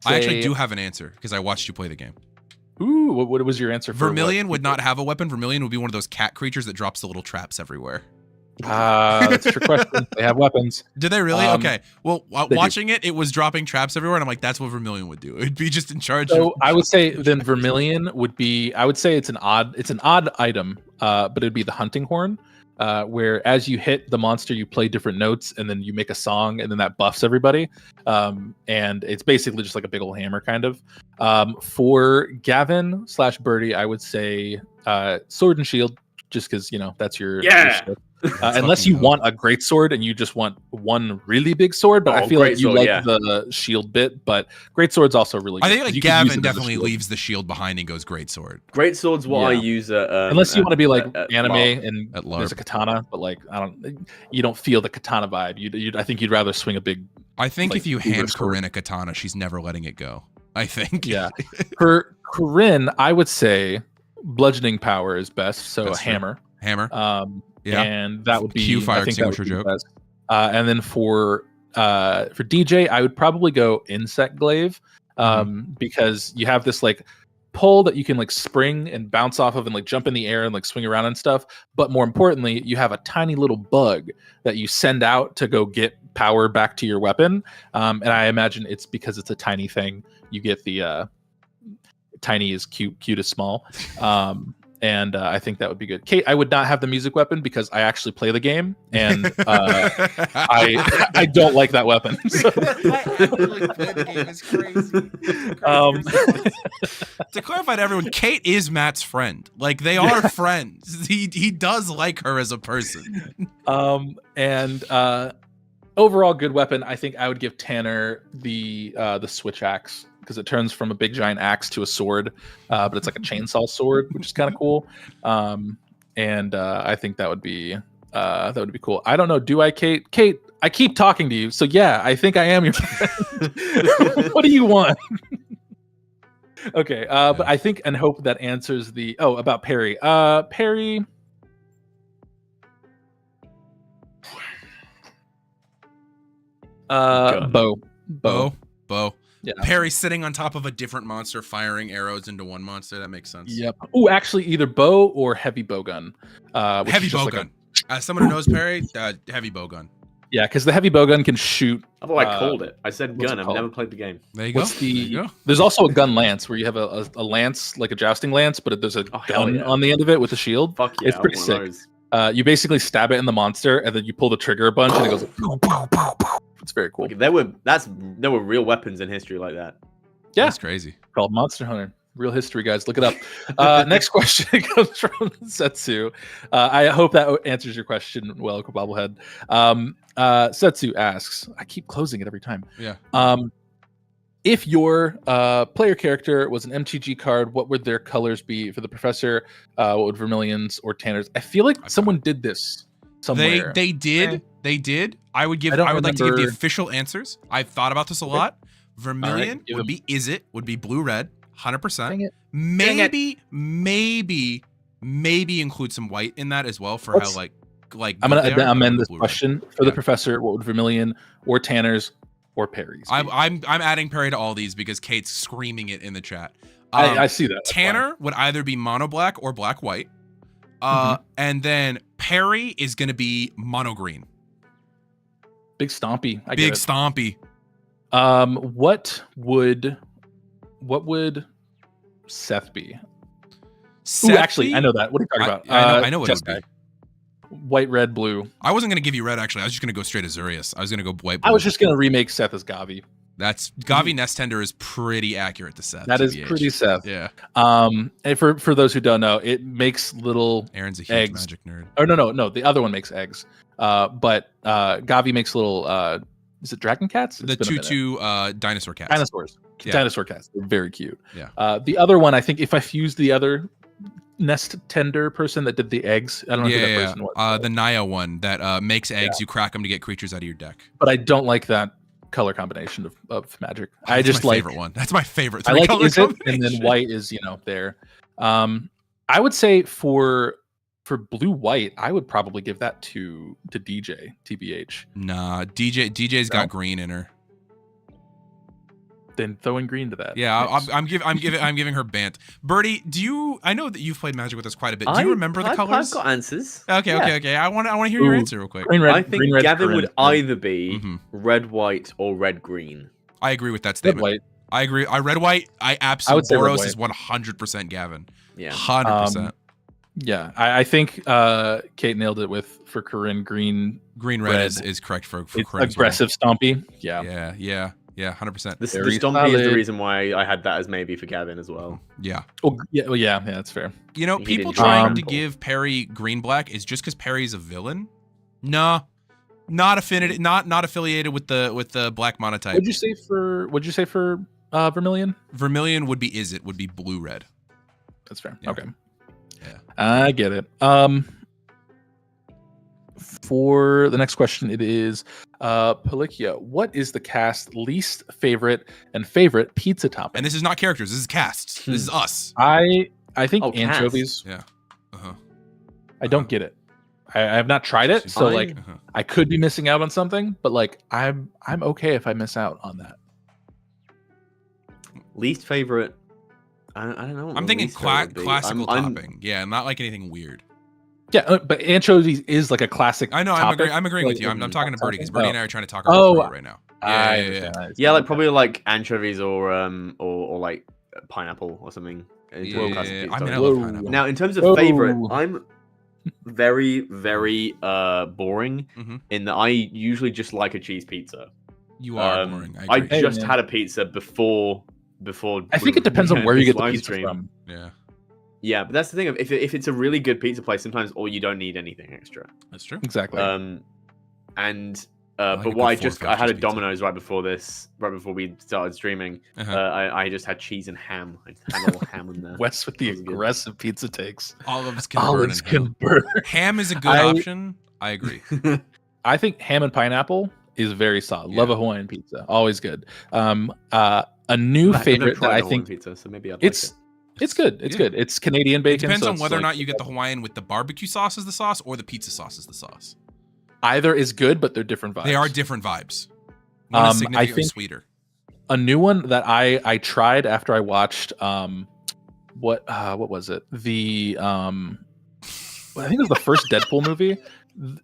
say... I actually do have an answer because I watched you play the game. Ooh, what was your answer for Vermilion would not have a weapon. Vermilion would be one of those cat creatures that drops the little traps everywhere. That's a trick question. They have weapons. Do they really? Okay. Well, do. watching it was dropping traps everywhere, and I'm like, that's what Vermilion would do. It'd be just in charge. So I would say then Vermilion would be. I would say it's an odd item, but it'd be the hunting horn, where as you hit the monster, you play different notes, and then you make a song, and then that buffs everybody. And it's basically just like a big old hammer, kind of. For Gavin / Burrty, I would say Sword and Shield, just because that's your Yeah. ship. Unless you want a great sword and you just want one really big sword, but I feel like you like the shield bit. But great sword's also really good. I think like Gavin definitely leaves the shield behind and goes great sword. Great sword's what I use at unless you want to be like anime and at there's a katana, but like you don't feel the katana vibe. I think you'd rather swing a big. I think if you hand Coryne a katana, she's never letting it go. I think. Yeah. For Coryne, I would say bludgeoning power is best. So a hammer. Hammer. Yeah. And that would be Q fire extinguisher joke. And then for DJ, I would probably go insect glaive. Because you have this like pole that you can like spring and bounce off of and like jump in the air and like swing around and stuff. But more importantly, you have a tiny little bug that you send out to go get power back to your weapon. And I imagine it's because it's a tiny thing. You get the tiny is cute is small. And I think that would be good. Kate, I would not have the music weapon because I actually play the game and I don't like that weapon. So. To clarify to everyone, Kate is Matt's friend. Like they are friends. He does like her as a person. And overall good weapon. I think I would give Tanner the switch axe, because it turns from a big giant axe to a sword, but it's like a chainsaw sword, which is kind of cool. And I think that would be cool. I don't know. Do I, Kate? Kate, I keep talking to you, so yeah, I think I am your friend. What do you want? Okay, but I think and hope that answers the about Perry. Perry. Bow. Yeah. Perry sitting on top of a different monster, firing arrows into one monster. That makes sense. Yep. Oh, actually, either bow or heavy bowgun. Heavy bowgun. As someone who knows Perry, heavy bowgun. Yeah, because the heavy bowgun can shoot. Although I called it. I said gun. I've never played the game. There you go. There you go. There's also a gun lance where you have a lance, like a jousting lance, but there's a gun on the end of it with a shield. Fuck yeah. It's pretty sick. You basically stab it in the monster, and then you pull the trigger a bunch, and it goes like, pow, pow, pow, pow. It's very cool. Okay, there were real weapons in history like that. Yeah, that's crazy. Called Monster Hunter. Real history, guys. Look it up. Next question comes from Setsu. I hope that answers your question well, Bobblehead. Setsu asks, I keep closing it every time. Yeah. If your player character was an MTG card, what would their colors be? For the professor, what would Vermilion's or Tanner's? I feel like someone did this somewhere. They did. They did. I would like to give the official answers. I've thought about this a lot. Vermilion would be blue red, 100%. Maybe include some white in that as well for how like. I'm gonna amend this question for the professor. What would Vermilion or Tanner's or Perry's? I'm adding Perry to all these because Kate's screaming it in the chat. I see that. Tanner would either be mono black or black white. And then Perry is gonna be mono green. Big stompy. Big stompy. What would Seth be? Ooh, actually, I know that. What are you talking about? I know what it would be. White, red, blue. I wasn't gonna give you red actually. I was just gonna go straight Azurius. I was gonna go white. Blue. I was just gonna remake Seth as Gavi. That's Gavi Nest Tender is pretty accurate to Seth. That is pretty Seth. Yeah. And for those who don't know, it makes little Aaron's a huge eggs. Magic nerd. Oh no. The other one makes eggs. But Gavi makes little. Is it dragon cats? The two dinosaur cats. Dinosaurs. Yeah. Dinosaur cats. They're very cute. Yeah. The other one, I think, if I fuse the other nest tender person that did the eggs, I don't know who that person was. The Naya one that makes eggs. You crack them to get creatures out of your deck. But I don't like that color combination of magic. I just my like favorite one. That's my favorite. I like is it, and then white is there. I would say for blue white, I would probably give that to DJ TBH. Nah, DJ's got green in her. Then throw in green to that. Yeah, nice. I'm giving her Bant. Burrty, I know that you've played Magic with us quite a bit. Do you remember the colors? I've got answers. Okay. I want to hear your answer real quick. I think Gavin would either be red white or red green. I agree with that statement. Red white. I agree. Red white. I absolutely. Boros is 100% Gavin. Yeah, 100%. Yeah, I think Kate nailed it for Coryne. Green red is correct for Coryne. Aggressive stompy. Yeah. Yeah, 100%. The Very Stompy is the solid. reason why I had that as maybe for Gavin as well. Yeah. Oh, yeah, that's fair. You know, He people didn't trying do to that. give Perry green black is just because Perry's a villain. Nah, not affiliated, not affiliated with the black monotype. What'd you say for Vermilion? Vermilion would be blue red. That's fair. Yeah. Okay. Yeah. I get it. For the next question, it is Pelikia. What is the cast's least favorite and favorite pizza topping? And this is not characters. This is casts. This is us. I think Oh, cast. anchovies. Yeah. Uh-huh. I don't get it. I have not tried it, so Fine. like Uh-huh. I could be missing out on something, but like I'm okay if I miss out on that. Least favorite. I don't know. what I'm my thinking least favorite would be. classical I'm- topping. Yeah, not like anything weird. Yeah, but anchovies is like a classic. I know. topic. I'm agreeing with Like, you. I'm talking to Burrty because Oh. Burrty and I are trying to talk Oh, about it right now. I Yeah. understand. Yeah, like probably like anchovies or like pineapple or something. Into a Yeah, classic pizza I mean, I topping. love Whoa. pineapple. Now, in terms of Whoa. favorite, I'm very, very boring Mhm. in that I usually just like a cheese pizza. You are boring. I I agree. Hey, just man. had a pizza before. I think it depends on where you get the pizza from. Yeah, Yeah, but that's the thing. If it's a really good pizza place, sometimes all you don't need anything extra. that's true. Exactly. And like but a what I good just four I had a factors pizza. Domino's right before we started streaming. Uh-huh. I just had cheese and ham. I just had a little ham in there. Wes with the that was good. aggressive pizza takes. Olives can burn. Olives in hell. can burn. Ham is a good I- option. I agree. I think ham and pineapple is very solid. Love Yeah. a Hawaiian pizza, always good. A new I've never favorite that tried I a Hawaiian think pizza, so maybe I'd it's like it's good. It's Yeah. good. It's Canadian bacon. It depends so on it's whether or like- not you get the Hawaiian with the barbecue sauce as the sauce or the pizza sauce as the sauce. Either is good, but they're different vibes. They are different vibes. One is I significantly think- sweeter. A new one that I tried after I watched what was it? The I think it was the first Deadpool movie.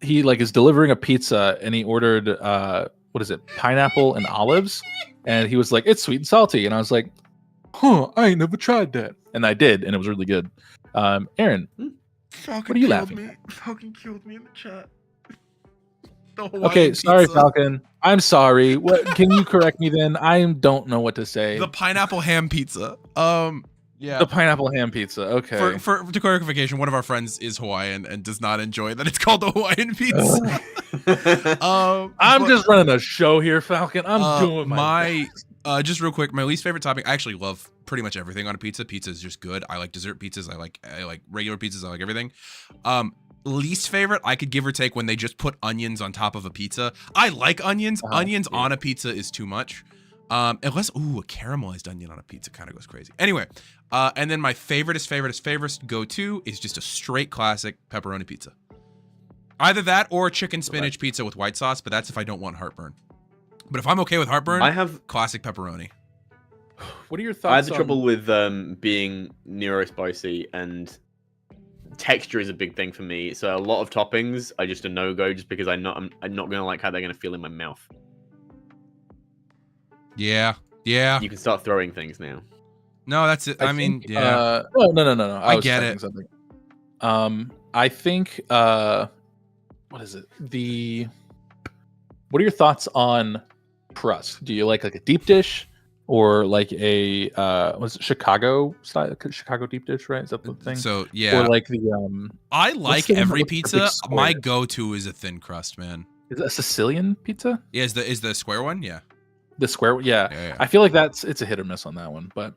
He like is delivering a pizza and he ordered what is it? Pineapple and olives, and he was like, "It's sweet and salty," and I was like, "Huh, I ain't never tried that," and I did, and it was really good. Aaron, what are you laughing at? Falcon killed me in the chat. Okay, sorry, Falcon. I'm sorry. What can you correct me then? I don't know what to say. The pineapple ham pizza. Yeah. The pineapple ham pizza. Okay. For clarification, one of our friends is Hawaiian and does not enjoy that it's called the Hawaiian pizza. I'm but, just running a show here, Falcon. I'm doing my just real quick. My least favorite topping. I actually love pretty much everything on a pizza. Pizza is just good. I like dessert pizzas. I like regular pizzas. I like everything. Least favorite, I could give or take when they just put onions on top of a pizza. I like onions. Onions on a pizza is too much. Unless a caramelized onion on a pizza kind of goes crazy. Anyway, and then my favorite go-to is just a straight classic pepperoni pizza. Either that or chicken spinach pizza with white sauce, but that's if I don't want heartburn. But if I'm okay with heartburn, I have classic pepperoni. What are your thoughts? I had the on- trouble with being neurospicy, and texture is a big thing for me. So a lot of toppings are just a no-go, just because I'm not gonna like how they're gonna feel in my mouth. Yeah. You can start throwing things now. No, that's it. I mean, think, yeah. No. I was get expecting it. Something. I think. What is it? What are your thoughts on crust? Do you like a deep dish or like a was it Chicago style? Chicago deep dish, right? Is that the thing? So yeah, Or like the I like the one that every looks like a big pizza. square? My go-to is a thin crust, man. is it a Sicilian pizza? Yeah, is the square one? Yeah. The square, yeah. Yeah. I feel like it's a hit or miss on that one, but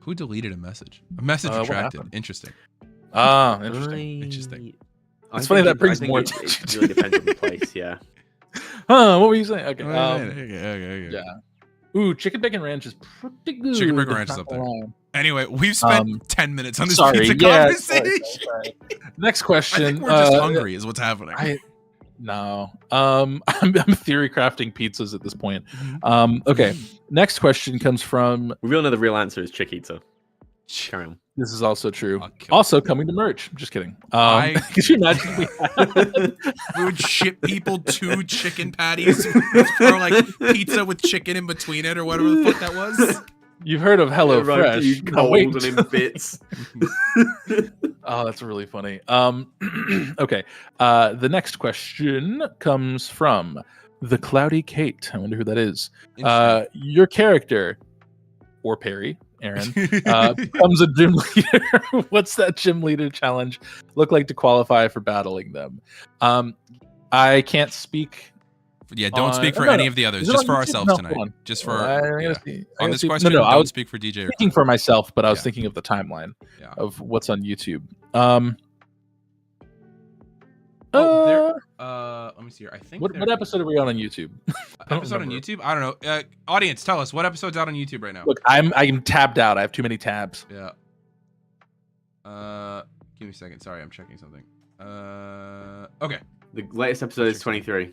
Who deleted a message? A message what retracted. happened? Interesting. interesting. Interesting. It's funny that brings I think more it attention really to depends on the place. Yeah. Huh? What were you saying? Okay. Okay. Yeah. Ooh, chicken bacon ranch is pretty good. Chicken bacon ranch is not up there. gonna lie. Anyway, we've spent 10 minutes on this Sorry. pizza Yeah. conversation. Sorry. Next I question. think we're just hungry, is what's happening. No. I'm theory crafting pizzas at this point. Okay. Next question comes from. We all know the real answer is Chiquita. Carry on. This is also true. I'll kill Also coming to merch. Just kidding. Could you imagine We would ship people 2 chicken patties or like pizza with chicken in between it or whatever the fuck that was. You've heard of Hello Arrived to you Fresh? cold wait. and in bits. Oh, that's really funny. Okay. The next question comes from The Cloudy Kate. I wonder who that is. Interesting. Your character, or Perry, Aaron, becomes a gym leader. What's that gym leader challenge look like to qualify for battling them? I can't speak. Yeah, don't speak for any of the others. Just for ourselves tonight. Just for on this question. No, don't speak for DJ. Speaking for myself, but I was thinking of the timeline of what's on YouTube. Let me see here. I think what episode are we on YouTube? Episode on YouTube? I don't know. Audience, tell us what episode's out on YouTube right now. Look, I'm tabbed out. I have too many tabs. Yeah. Give me a second. Sorry, I'm checking something. Okay. The latest episode is 23.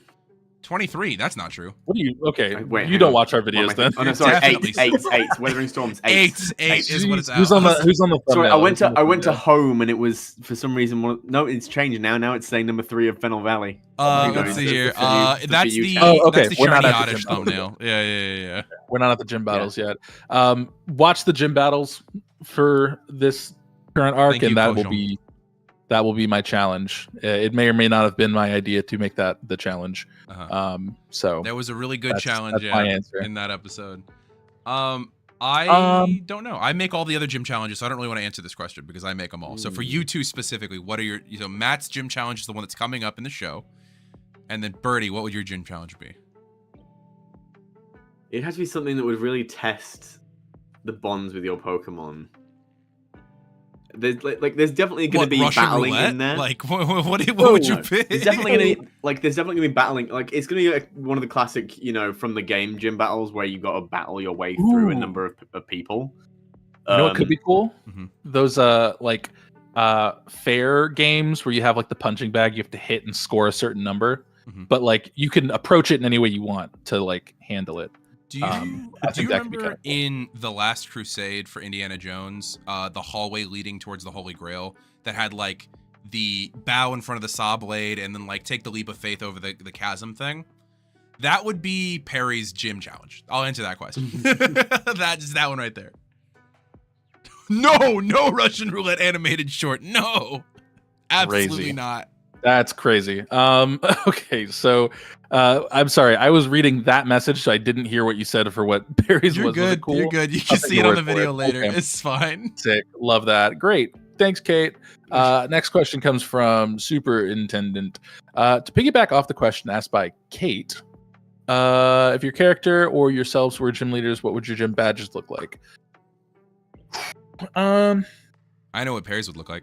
23. That's not true. What do you? Okay, wait, you don't watch our videos then. Oh no, sorry. Definitely. 8. Weathering Storms 8. 8 is what it's out. Who's on the? Sorry, I went to home and it was for some reason. No, it's changed now. Now it's saying number 3 of Fennel Valley. Let's see here. That's the We're not shiny at the oddish gym thumbnail. Yeah. We're not at the gym battles yet. Watch the gym battles for this current arc, Thank and you, that will be my challenge. It may or may not have been my idea to make that the challenge. So there was a really good challenge my answer. in that episode. I don't know. I make all the other gym challenges, so I don't really want to answer this question because I make them all. So for you two specifically, what are your? So Matt's gym challenge is the one that's coming up in the show, and then Burrty, what would your gym challenge be? It has to be something that would really test the bonds with your Pokemon. There's there's definitely going to be Russian battling roulette? in there. Like what would you pick? There's definitely going to be battling. Like it's going to be one of the classic, from the game gym battles where you got to battle your way through a number of people. You know what could be cool? Mm-hmm. Those fair games where you have like the punching bag, you have to hit and score a certain number, but like you can approach it in any way you want to like handle it. Do you remember in The Last Crusade for Indiana Jones, the hallway leading towards the Holy Grail that had like the bow in front of the saw blade and then like take the leap of faith over the chasm thing? That would be Perry's gym challenge. I'll answer that question. That's that one right there. No Russian roulette animated short. No, absolutely Crazy. not. That's crazy. Okay, so I'm sorry. I was reading that message, so I didn't hear what you said for what Perry's was. You're good. Was it cool? You're good. You can see it on the video later. Okay. It's fine. Sick. Love that. Great. Thanks, Kate. Next question comes from Superintendent. To piggyback off the question asked by Kate, if your character or yourselves were gym leaders, what would your gym badges look like? I know what Perry's would look like.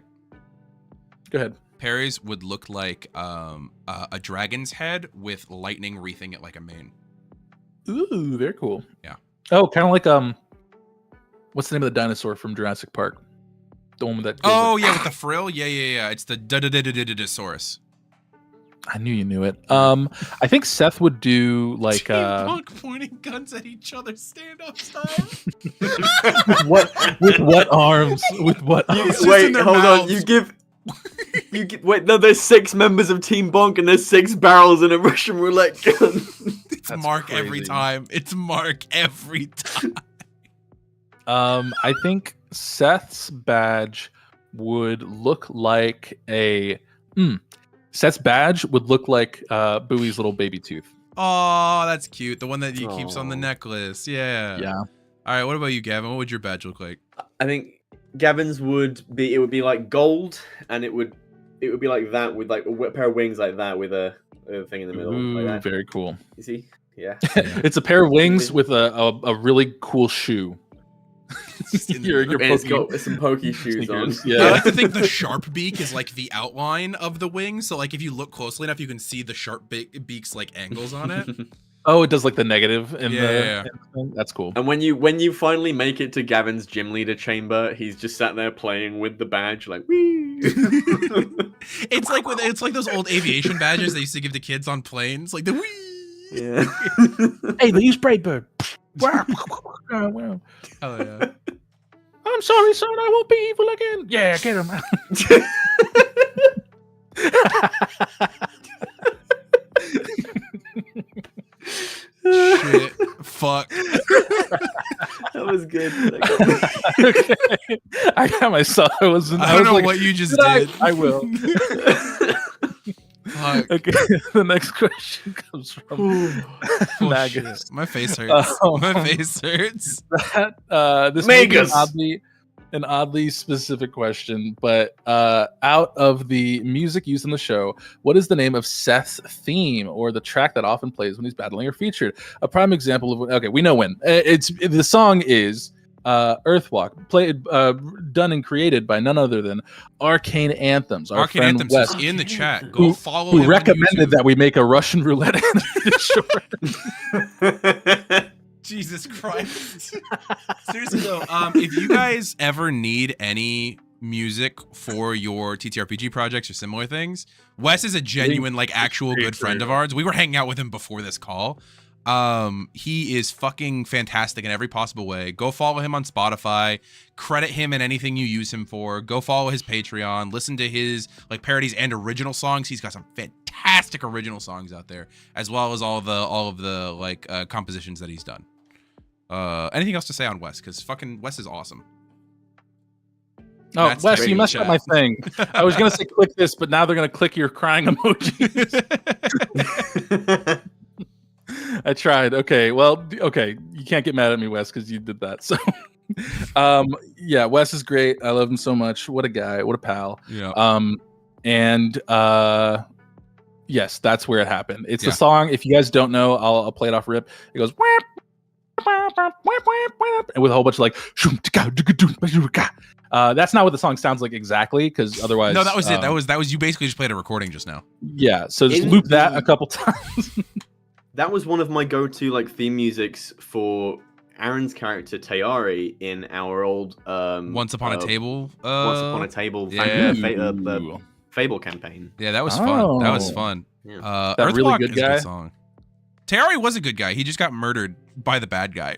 Go ahead. Perry's would look like a dragon's head with lightning wreathing it like a mane. Ooh, very cool. Yeah. Oh, kind of like what's the name of the dinosaur from Jurassic Park? The one with that. With the frill. Yeah. It's the Dinosaurus. I knew you knew it. I think Seth would do like Punk pointing guns at each other, stand-up style. with what arms? With what? Arms? Wait, hold on. Wait, no, there's 6 members of Team Bonk and there's 6 barrels in a Russian roulette gun. It's Mark every time. I think Seth's badge would look like Seth's badge would look like Bowie's little baby tooth. Oh, that's cute. The one that he keeps on the necklace. Yeah. Yeah. All right, what about you, Gavin? What would your badge look like? I think Gavin's would be like gold, and it would be like that with like a pair of wings like that with a thing in the middle. Ooh, like that. very cool. You see? Yeah. It's a pair of wings with a really cool shoe. It's got some pokey shoes on. Yeah. I like to think the sharp beak is like the outline of the wing. So like if you look closely enough, you can see the sharp beak's like angles on it. Oh, it does like the negative in yeah. That's cool. And when you finally make it to Gavin's gym leader chamber, he's just sat there playing with the badge, like wee. It's like those old aviation badges they used to give to kids on planes, like the wee. Yeah. Hey, the spray bird. Wow. Oh yeah. I'm sorry, son. I won't be evil again. Yeah, get him. Shit. Fuck. That was good. Okay. I got myself. I don't know what you just did. I will. Fuck. Okay, the next question comes from Oh, Magus. shit. My face hurts. My face hurts. This may be Magus. an oddly specific question, but out of the music used in the show, what is the name of Seth's theme or the track that often plays when he's battling or featured? A prime example of okay, we know when. The song is Earthwalk, played, done and created by none other than Arcane Anthems. Our Arcane friend Anthems Wes, is in the chat. Go follow him who on recommended YouTube. that we make a Russian roulette animated short. Jesus Christ. Seriously though, if you guys ever need any music for your TTRPG projects or similar things, Wes is a genuine, like, actual good friend of ours. We were hanging out with him before this call. He is fucking fantastic in every possible way. Go follow him on Spotify, credit him in anything you use him for. Go follow his Patreon, listen to his like parodies and original songs. He's got some fantastic original songs out there, as well as all of the like compositions that he's done. Anything else to say on Wes? Because fucking Wes is awesome. Oh, That's Wes, great you messed chat. up my thing. I was gonna say click this, but now they're gonna click your crying emoji. I tried. Okay, well, okay, you can't get mad at me, Wes, because you did that. So, yeah, Wes is great. I love him so much. What a guy. What a pal. Yeah. And yes, that's where it happened. It's Yeah. the song. If you guys don't know, I'll play it off rip. It goes and with a whole bunch of like. That's not what the song sounds like exactly, because otherwise. No, that was it. That was you basically just played a recording just now. Yeah, so just In loop that the- a couple times. That was one of my go-to like theme musics for Aaron's character Tayari in our old Once Upon a Table. Once Upon a Table yeah. the Fable campaign. Yeah, that was fun. That was Oh. fun. Yeah. That really Earthwalk good is a guy? good song. Tayari was a good guy. He just got murdered by the bad guy.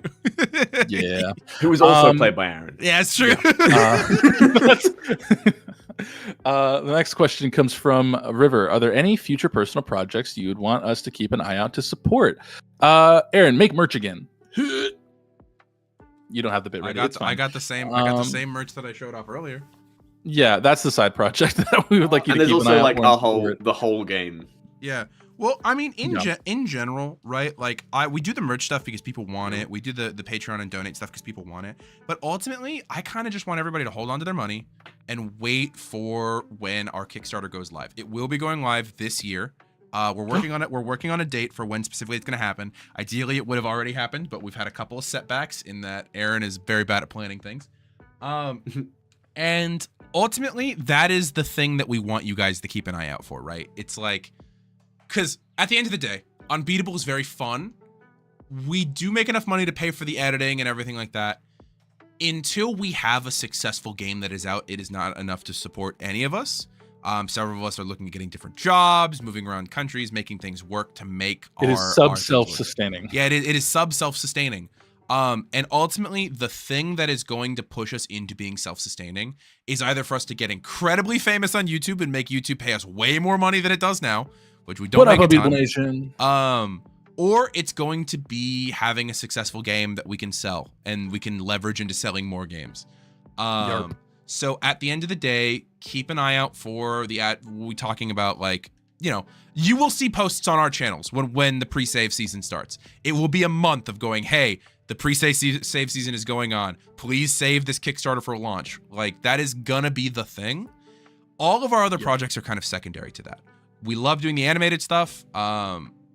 Yeah. Who was also Um, played by Aaron. Yeah, it's true. The next question comes from River. Are there any future personal projects you would want us to keep an eye out to support? Aaron, make merch again. You don't have the bit ready. It's fine. I got the same merch that I showed off earlier. Yeah, that's the side project that we would like you And to there's keep an eye also out like for a and whole support. the whole game. Yeah. Well, I mean, in Yeah. general, right? Like, we do the merch stuff because people want it. We do the Patreon and donate stuff because people want it. But ultimately, I kind of just want everybody to hold on to their money and wait for when our Kickstarter goes live. It will be going live this year. We're working on it. We're working on a date for when specifically it's going to happen. Ideally, it would have already happened, but we've had a couple of setbacks in that Aaron is very bad at planning things. And ultimately, that is the thing that we want you guys to keep an eye out for, right? It's like, because at the end of the day, Unbeatable is very fun. We do make enough money to pay for the editing and everything like that. Until we have a successful game that is out, it is not enough to support any of us. Several of us are looking at getting different jobs, moving around countries, making things work to make It is our sub things work. self-sustaining. Yeah, it is sub self-sustaining. And ultimately, the thing that is going to push us into being self-sustaining is either for us to get incredibly famous on YouTube and make YouTube pay us way more money than it does now, which we don't What up, make a Unbeatable ton. Nation? Or it's going to be having a successful game that we can sell and we can leverage into selling more games. Yarp. So at the end of the day, keep an eye out for the ad. We talking about, like, you know, you will see posts on our channels when the pre-save season starts. It will be a month of going, hey, the pre-save save season is going on. Please save this Kickstarter for launch. Like, that is gonna be the thing. All of our other projects are kind of secondary to that. We love doing the animated stuff.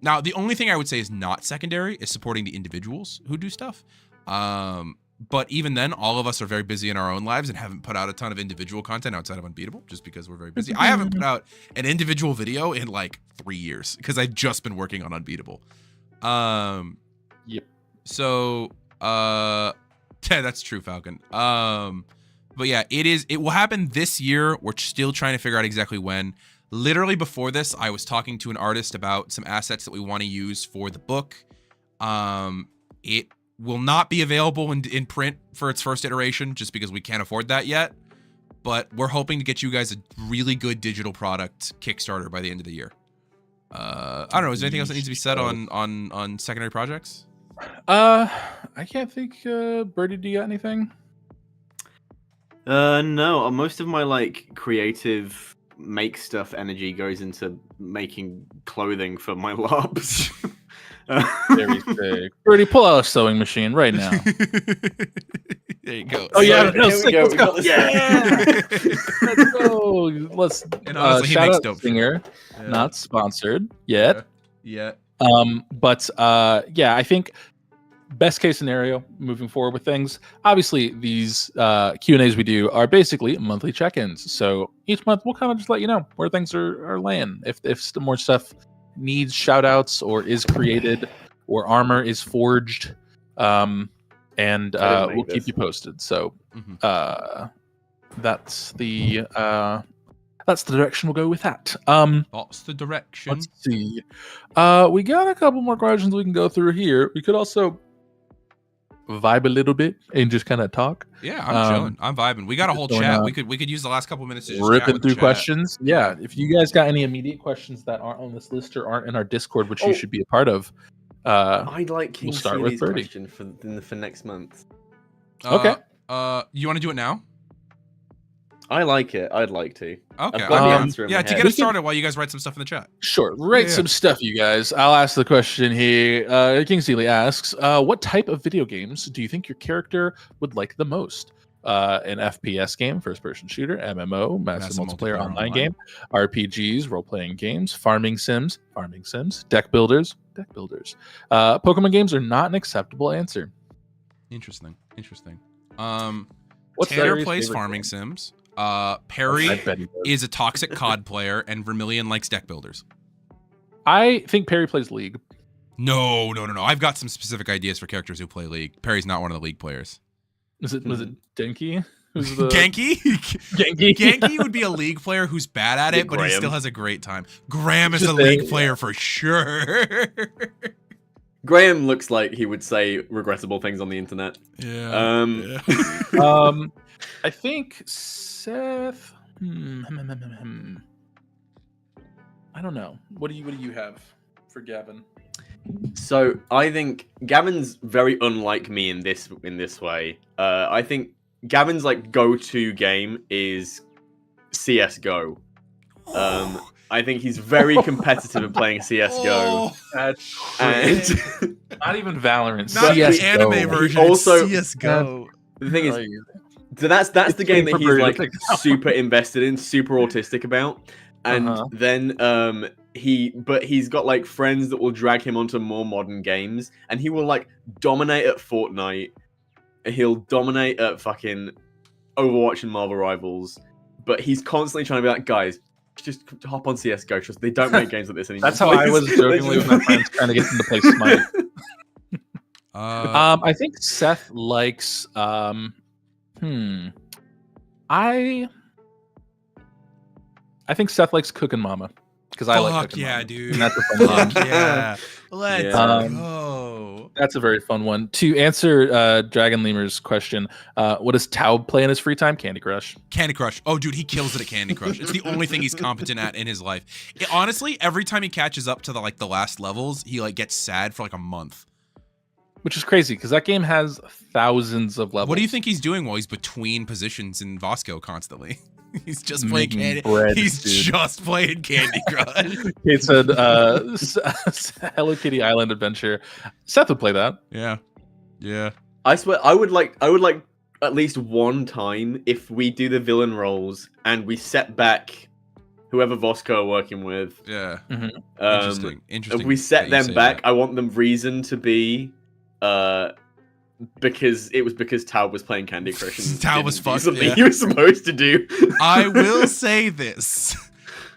Now, the only thing I would say is not secondary is supporting the individuals who do stuff. But even then, all of us are very busy in our own lives and haven't put out a ton of individual content outside of Unbeatable, just because we're very busy. I haven't put out an individual video in like 3 years because I've just been working on Unbeatable. Yep. So, yeah, that's true, Falcon. But yeah, it will happen this year. We're still trying to figure out exactly when. Literally before this, I was talking to an artist about some assets that we want to use for the book. It will not be available in print for its first iteration just because we can't afford that yet. But we're hoping to get you guys a really good digital product Kickstarter by the end of the year. I don't know. Is there anything else that needs to be said on secondary projects? I can't think. Burrty, do you got anything? No, most of my like creative make stuff energy goes into making clothing for my LARPs. Very sick. Burrty, pull out a sewing machine right now. There you go. Oh yeah, So, no, here we sick. go, Let's we go. got this. Yeah, let's go. Let's. And honestly, he shout makes out dope Singer, shit. not sponsored yet. Yeah. But yeah, I think best case scenario moving forward with things. Obviously, these Q&As we do are basically monthly check-ins. So each month we'll kind of just let you know where things are laying. If some more stuff needs shout-outs or is created or armor is forged, and we'll keep you posted. So that's the direction we'll go with that. That's the direction. Let's see. We got a couple more questions we can go through here. We could also vibe a little bit and just kind of talk. Yeah, I'm chilling. I'm vibing. We got a whole chat. We could use the last couple minutes to just ripping through chat. questions. Yeah, if you guys got any immediate questions that aren't on this list or aren't in our Discord, which you should be a part of, I'd like King we'll start with Seeley's Burrty. question for next month. Okay. You want to do it now? I like it. I'd like to. Okay. I've got the answer in Yeah, my to head. get us started while you guys write some stuff in the chat. Sure, write some stuff, you guys. I'll ask the question here. King Seeley asks, what type of video games do you think your character would like the most? An FPS game, first-person shooter, MMO, massive multiplayer online game, RPGs, role-playing games, farming sims, deck builders. Pokemon games are not an acceptable answer. Interesting. What's Tanner Larry's plays favorite farming game? sims. Perry I bet he does. is a toxic COD player, and Vermilion likes deck builders. I think Perry plays League. No. I've got some specific ideas for characters who play League. Perry's not one of the League players. Was it Denki? Who's the Genki? Genki? Genki would be a League player who's bad at it, but he Graham. still has a great time. Graham is Just a League saying, player for sure. Graham looks like he would say regrettable things on the internet. Yeah. I think Seth. I don't know. What do you have for Gavin? So I think Gavin's very unlike me in this way. I think Gavin's like go-to game is CS:GO. I think he's very competitive at playing CS:GO. That's And not even Valorant. Not the CS:GO. anime version. Also- it's CS:GO. the thing is, so that's the game that he's like super invested in, super autistic about. And then he's got like friends that will drag him onto more modern games, and he will like dominate at Fortnite. He'll dominate at fucking Overwatch and Marvel Rivals, but he's constantly trying to be like, guys, just hop on CS:GO. Just they don't make games like this anymore. That's how I was jokingly with my friends trying to get them to play Smite. I think Seth likes. I think Seth likes Cookin' Mama because I like Fuck Cookin' yeah, Mama. dude. And that's a fun one. Fuck yeah. Let's Yeah. go. That's a very fun one. To answer Dragon Lemur's question, what does Taub play in his free time? Candy Crush. Candy Crush. Oh, dude, he kills it at Candy Crush. It's the only thing he's competent at in his life. Honestly, every time he catches up to the last levels, he like gets sad for like a month. Which is crazy because that game has thousands of levels. What do you think he's doing while he's between positions in Vosco constantly? He's just playing Making Candy. bread, He's dude. just playing Candy Crush. Kate said Hello Kitty Island Adventure. Seth would play that. Yeah. I swear, I would like at least one time if we do the villain roles and we set back whoever Vosco are working with. Yeah. Interesting. Interesting. If we set that you them say back, that. I want them reason to be because Taub was playing Candy Crush and Taub was didn't do fucked, something yeah. he was supposed to do. I will say this.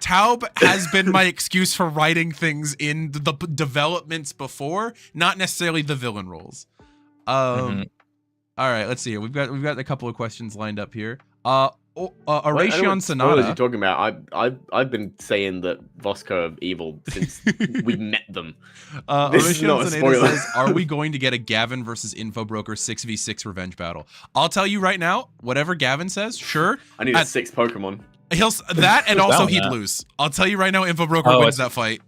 Taub has been my excuse for writing things in the developments before, not necessarily the villain roles. All right, let's see here. We've got a couple of questions lined up here. Aracion Sonata. What are you talking about? I've been saying that Vosco are evil since we met them. This is not a Aracion Sonata spoiler. says, "Are we going to get a Gavin versus Infobroker 6v6 revenge battle?" I'll tell you right now, whatever Gavin says, sure. I need 6 Pokemon. He'll that, and also down he'd that. lose. I'll tell you right now, Infobroker wins that fight.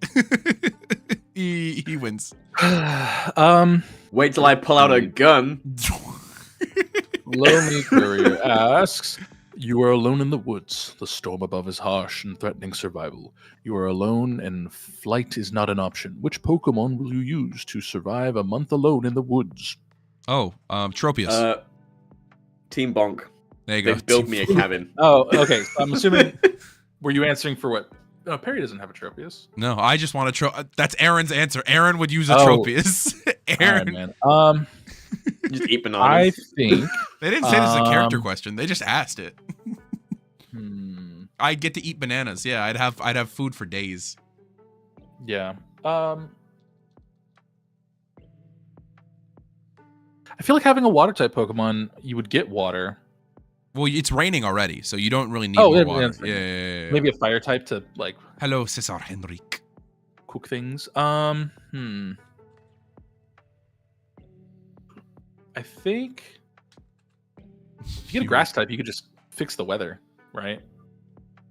he wins. Wait till I pull out a gun. Lonely Courier asks, You are alone in the woods. The storm above is harsh and threatening survival. You are alone, and flight is not an option. Which Pokemon will you use to survive a month alone in the woods? Oh, Tropius. Team Bonk. There you go. They built me a cabin. Oh, okay. So I'm assuming. Were you answering for what? No, Perry doesn't have a Tropius. No, I just want to. That's Aaron's answer. Aaron would use a Oh. Tropius. Aaron. All right, man. Just eat I bananas. think. They didn't say this is a character question. They just asked it. I I'd get to eat bananas. Yeah, I'd have food for days. Yeah. I feel like having a water type Pokemon, you would get water. Well, it's raining already, so you don't really need Oh, more yeah, water. yeah, Yeah. Maybe a fire type to like Hello, Cesar Henrique. cook things. I think if you get a grass type, you could just fix the weather, right?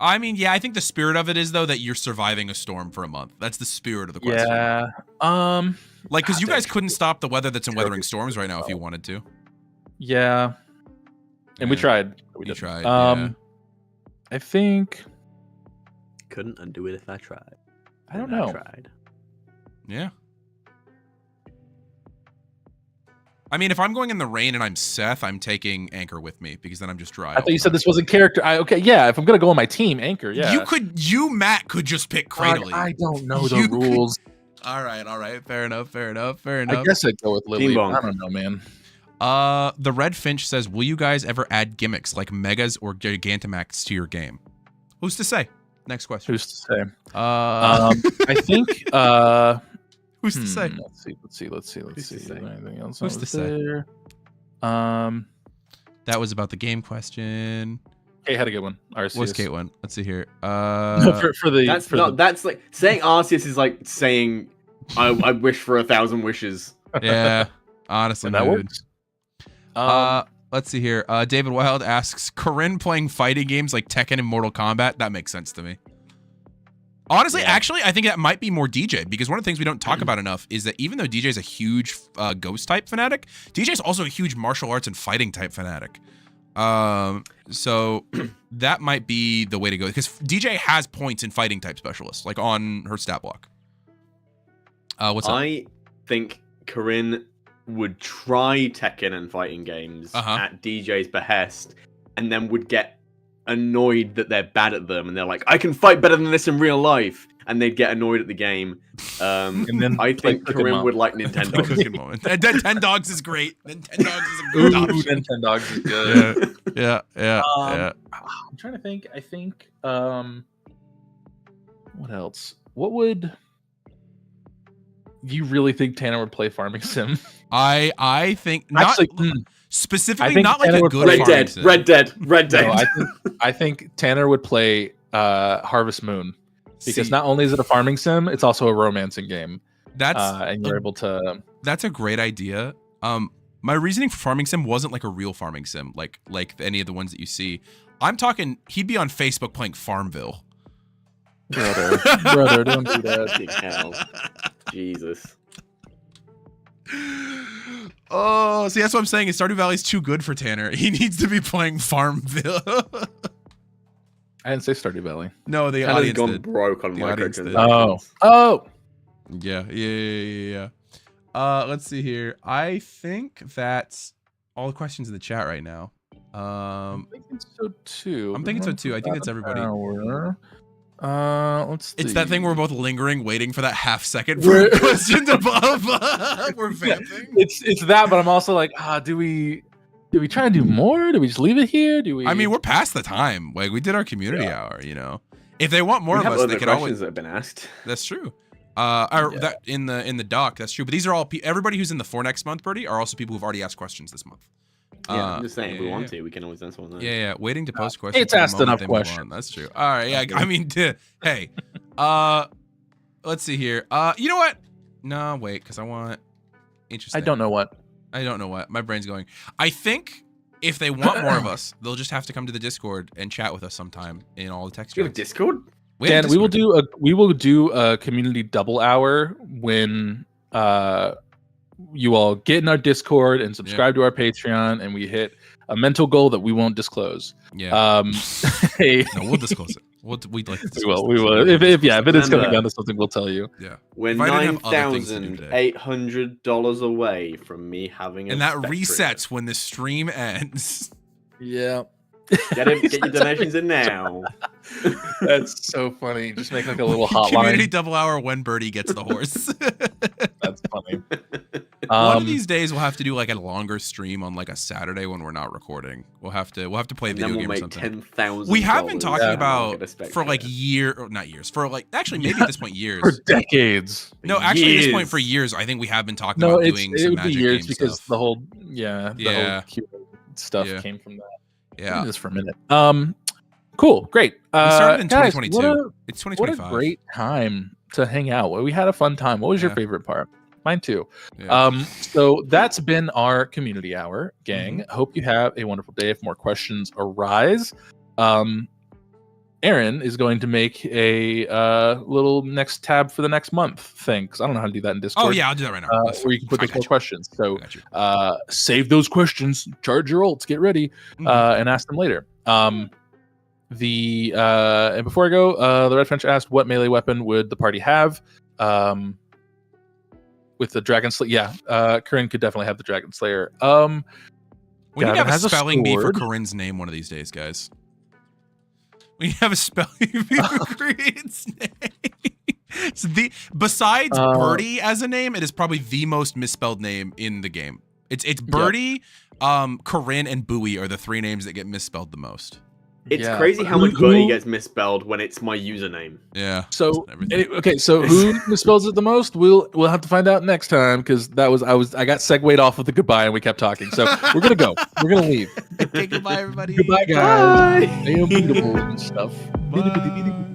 I mean, yeah, I think the spirit of it is though that you're surviving a storm for a month. That's the spirit of the question. Yeah. Like, because you guys That's couldn't stop the weather that's in Weathering Storms right now if you wanted to. Yeah. And we Yeah. tried. We You didn't. tried. Yeah. I think. Couldn't undo it if I tried. I don't And know. tried. Yeah. I mean, if I'm going in the rain and I'm Seth, I'm taking Anchor with me because then I'm just dry. I thought you said this wasn't character. Okay, yeah. If I'm gonna go on my team, Anchor. Yeah. Matt could just pick Cradily. I don't know the You could- rules. All right. Fair enough. I guess I'd go with Lily. Team Bonk. I don't know, man. The Red Finch says, "Will you guys ever add gimmicks like Megas or Gigantamax to your game?" Who's to say? Next question. Who's to say? Uh, I think. who's to say? Let's see. Who's to say? Anything else? Who's over to say? there? That was about the game question. Kate had a good one. Arceus. What's Kate one? Let's see here. for the That's for not. the, That's like saying Arceus is like saying, I wish for 1,000 wishes. Yeah, honestly, and that dude. works. Let's see here. David Wild asks, Coryne playing fighting games like Tekken and Mortal Kombat? That makes sense to me. Honestly, Yeah. actually, I think that might be more DJ because one of the things we don't talk about enough is that even though DJ is a huge ghost type fanatic, DJ is also a huge martial arts and fighting type fanatic. So that might be the way to go because DJ has points in fighting type specialists, like on her stat block. What's up? I think Coryne would try Tekken and fighting games at DJ's behest, and then would get annoyed that they're bad at them, and they're like, "I can fight better than this in real life," and they'd get annoyed at the game. And then I think Cooking Coryne Mom. would like Nintendo. Cooking moment. Ten Dogs is great. Ten Dogs is a good option. Nintendogs is good. Yeah. I'm trying to think. I think. What else? What would you really think Tanner would play Farming Sim? I think not Actually, specifically I think not like Tanner a would good play Red farming Dead, sim. Red Dead, Red Dead. no, I think Tanner would play Harvest Moon because See, not only is it a farming sim, it's also a romancing game. that's And you're able to. that's a great idea. My reasoning for farming sim wasn't like a real farming sim, like any of the ones that you see. I'm talking he'd be on Facebook playing Farmville. Brother, don't do that. Fucking hell. Jesus. Oh, see, that's what I'm saying. Is Stardew Valley's too good for Tanner. He needs to be playing Farmville. I didn't say Stardew Valley. No, the Tanner's audience gone did. broke on The audience did. microtransactions. Oh. Yeah. Let's see here. I think that's all the questions in the chat right now. I'm thinking so too. I'm thinking so too. I think that's everybody. Let's see. It's that thing where we're both lingering, waiting for that half second We're- for questions above. We're vamping. It's that, but I'm also like, do we try to do more? Do we just leave it here? Do we? I mean, we're past the time. Like, we did our community hour, you know. If they want more We of have us, other they can questions always. that have been asked. That's true. That in the doc, that's true. But these are all everybody who's in the for next month, Burrty, are also people who've already asked questions this month. Yeah, I'm just saying, if we want to, we can always answer one of those. Yeah. Waiting to post questions. It's at the asked moment enough they move on. questions. That's true. All right. Yeah. I mean, hey. Let's see here. You know what? No, wait, because I want. Interesting. I don't know what. My brain's going. I think if they want more of us, they'll just have to come to the Discord and chat with us sometime in all the text. Do you have a chats. Discord? have Dan, a we will do a community double hour when you all get in our Discord and subscribe to our Patreon, and we hit a mental goal that we won't disclose. Yeah. No, we'll disclose it. We'd like to disclose we will. If it is coming Remember, down to something, we'll tell you. Yeah. We're If I didn't have other things to do today. $9,800 away from me having a And that Spectre. resets when the stream ends. Yeah. Get your donations in now. That's so funny. Just make like a little Community hotline. double hour when Burrty gets the horse. That's funny. One of these days we'll have to do like a longer stream on like a Saturday when we're not recording. We'll have to play a video Then we'll game or make something. $10,000. We have been talking Yeah. about for like not years, for like actually maybe at this point years. For decades. No, actually at this point Years. for years, I think we have been talking No, about doing it some would be Magic years game because stuff. the whole whole Q stuff Yeah. came from that. Yeah. Just for a minute. Cool, great. We started in guys, 2022. It's What 2025. a great time to hang out. We had a fun time. What was your Yeah. favorite part? Mine too. Yeah. So that's been our community hour, gang. Mm-hmm. Hope you have a wonderful day. If more questions arise, Aaron is going to make a little next tab for the next month thing, because I don't know how to do that in Discord. Oh yeah, I'll do that right now. Where you can put I those got more you. questions. So I got you. save those questions, charge your ults, get ready, Mhm. and ask them later. And before I go, the Red French asked, what melee weapon would the party have? With the Dragon Slayer, yeah, Coryne could definitely have the Dragon Slayer. We need Gavin to have a has a spelling bee for sword. Corinne's name one of these days, guys. We need to have a spelling bee for Corinne's name. So besides Burrty as a name, it is probably the most misspelled name in the game. It's Burrty, Coryne, and Bowie are the three names that get misspelled the most. It's Yeah. crazy how much Burrty gets misspelled when it's my username. Yeah. So everything. okay, so who misspells it the most? We'll have to find out next time, because I got segued off with the goodbye and we kept talking. So we're gonna go. We're gonna leave. Okay, goodbye, everybody. Goodbye, guys. Unbeatable and stuff. Bye.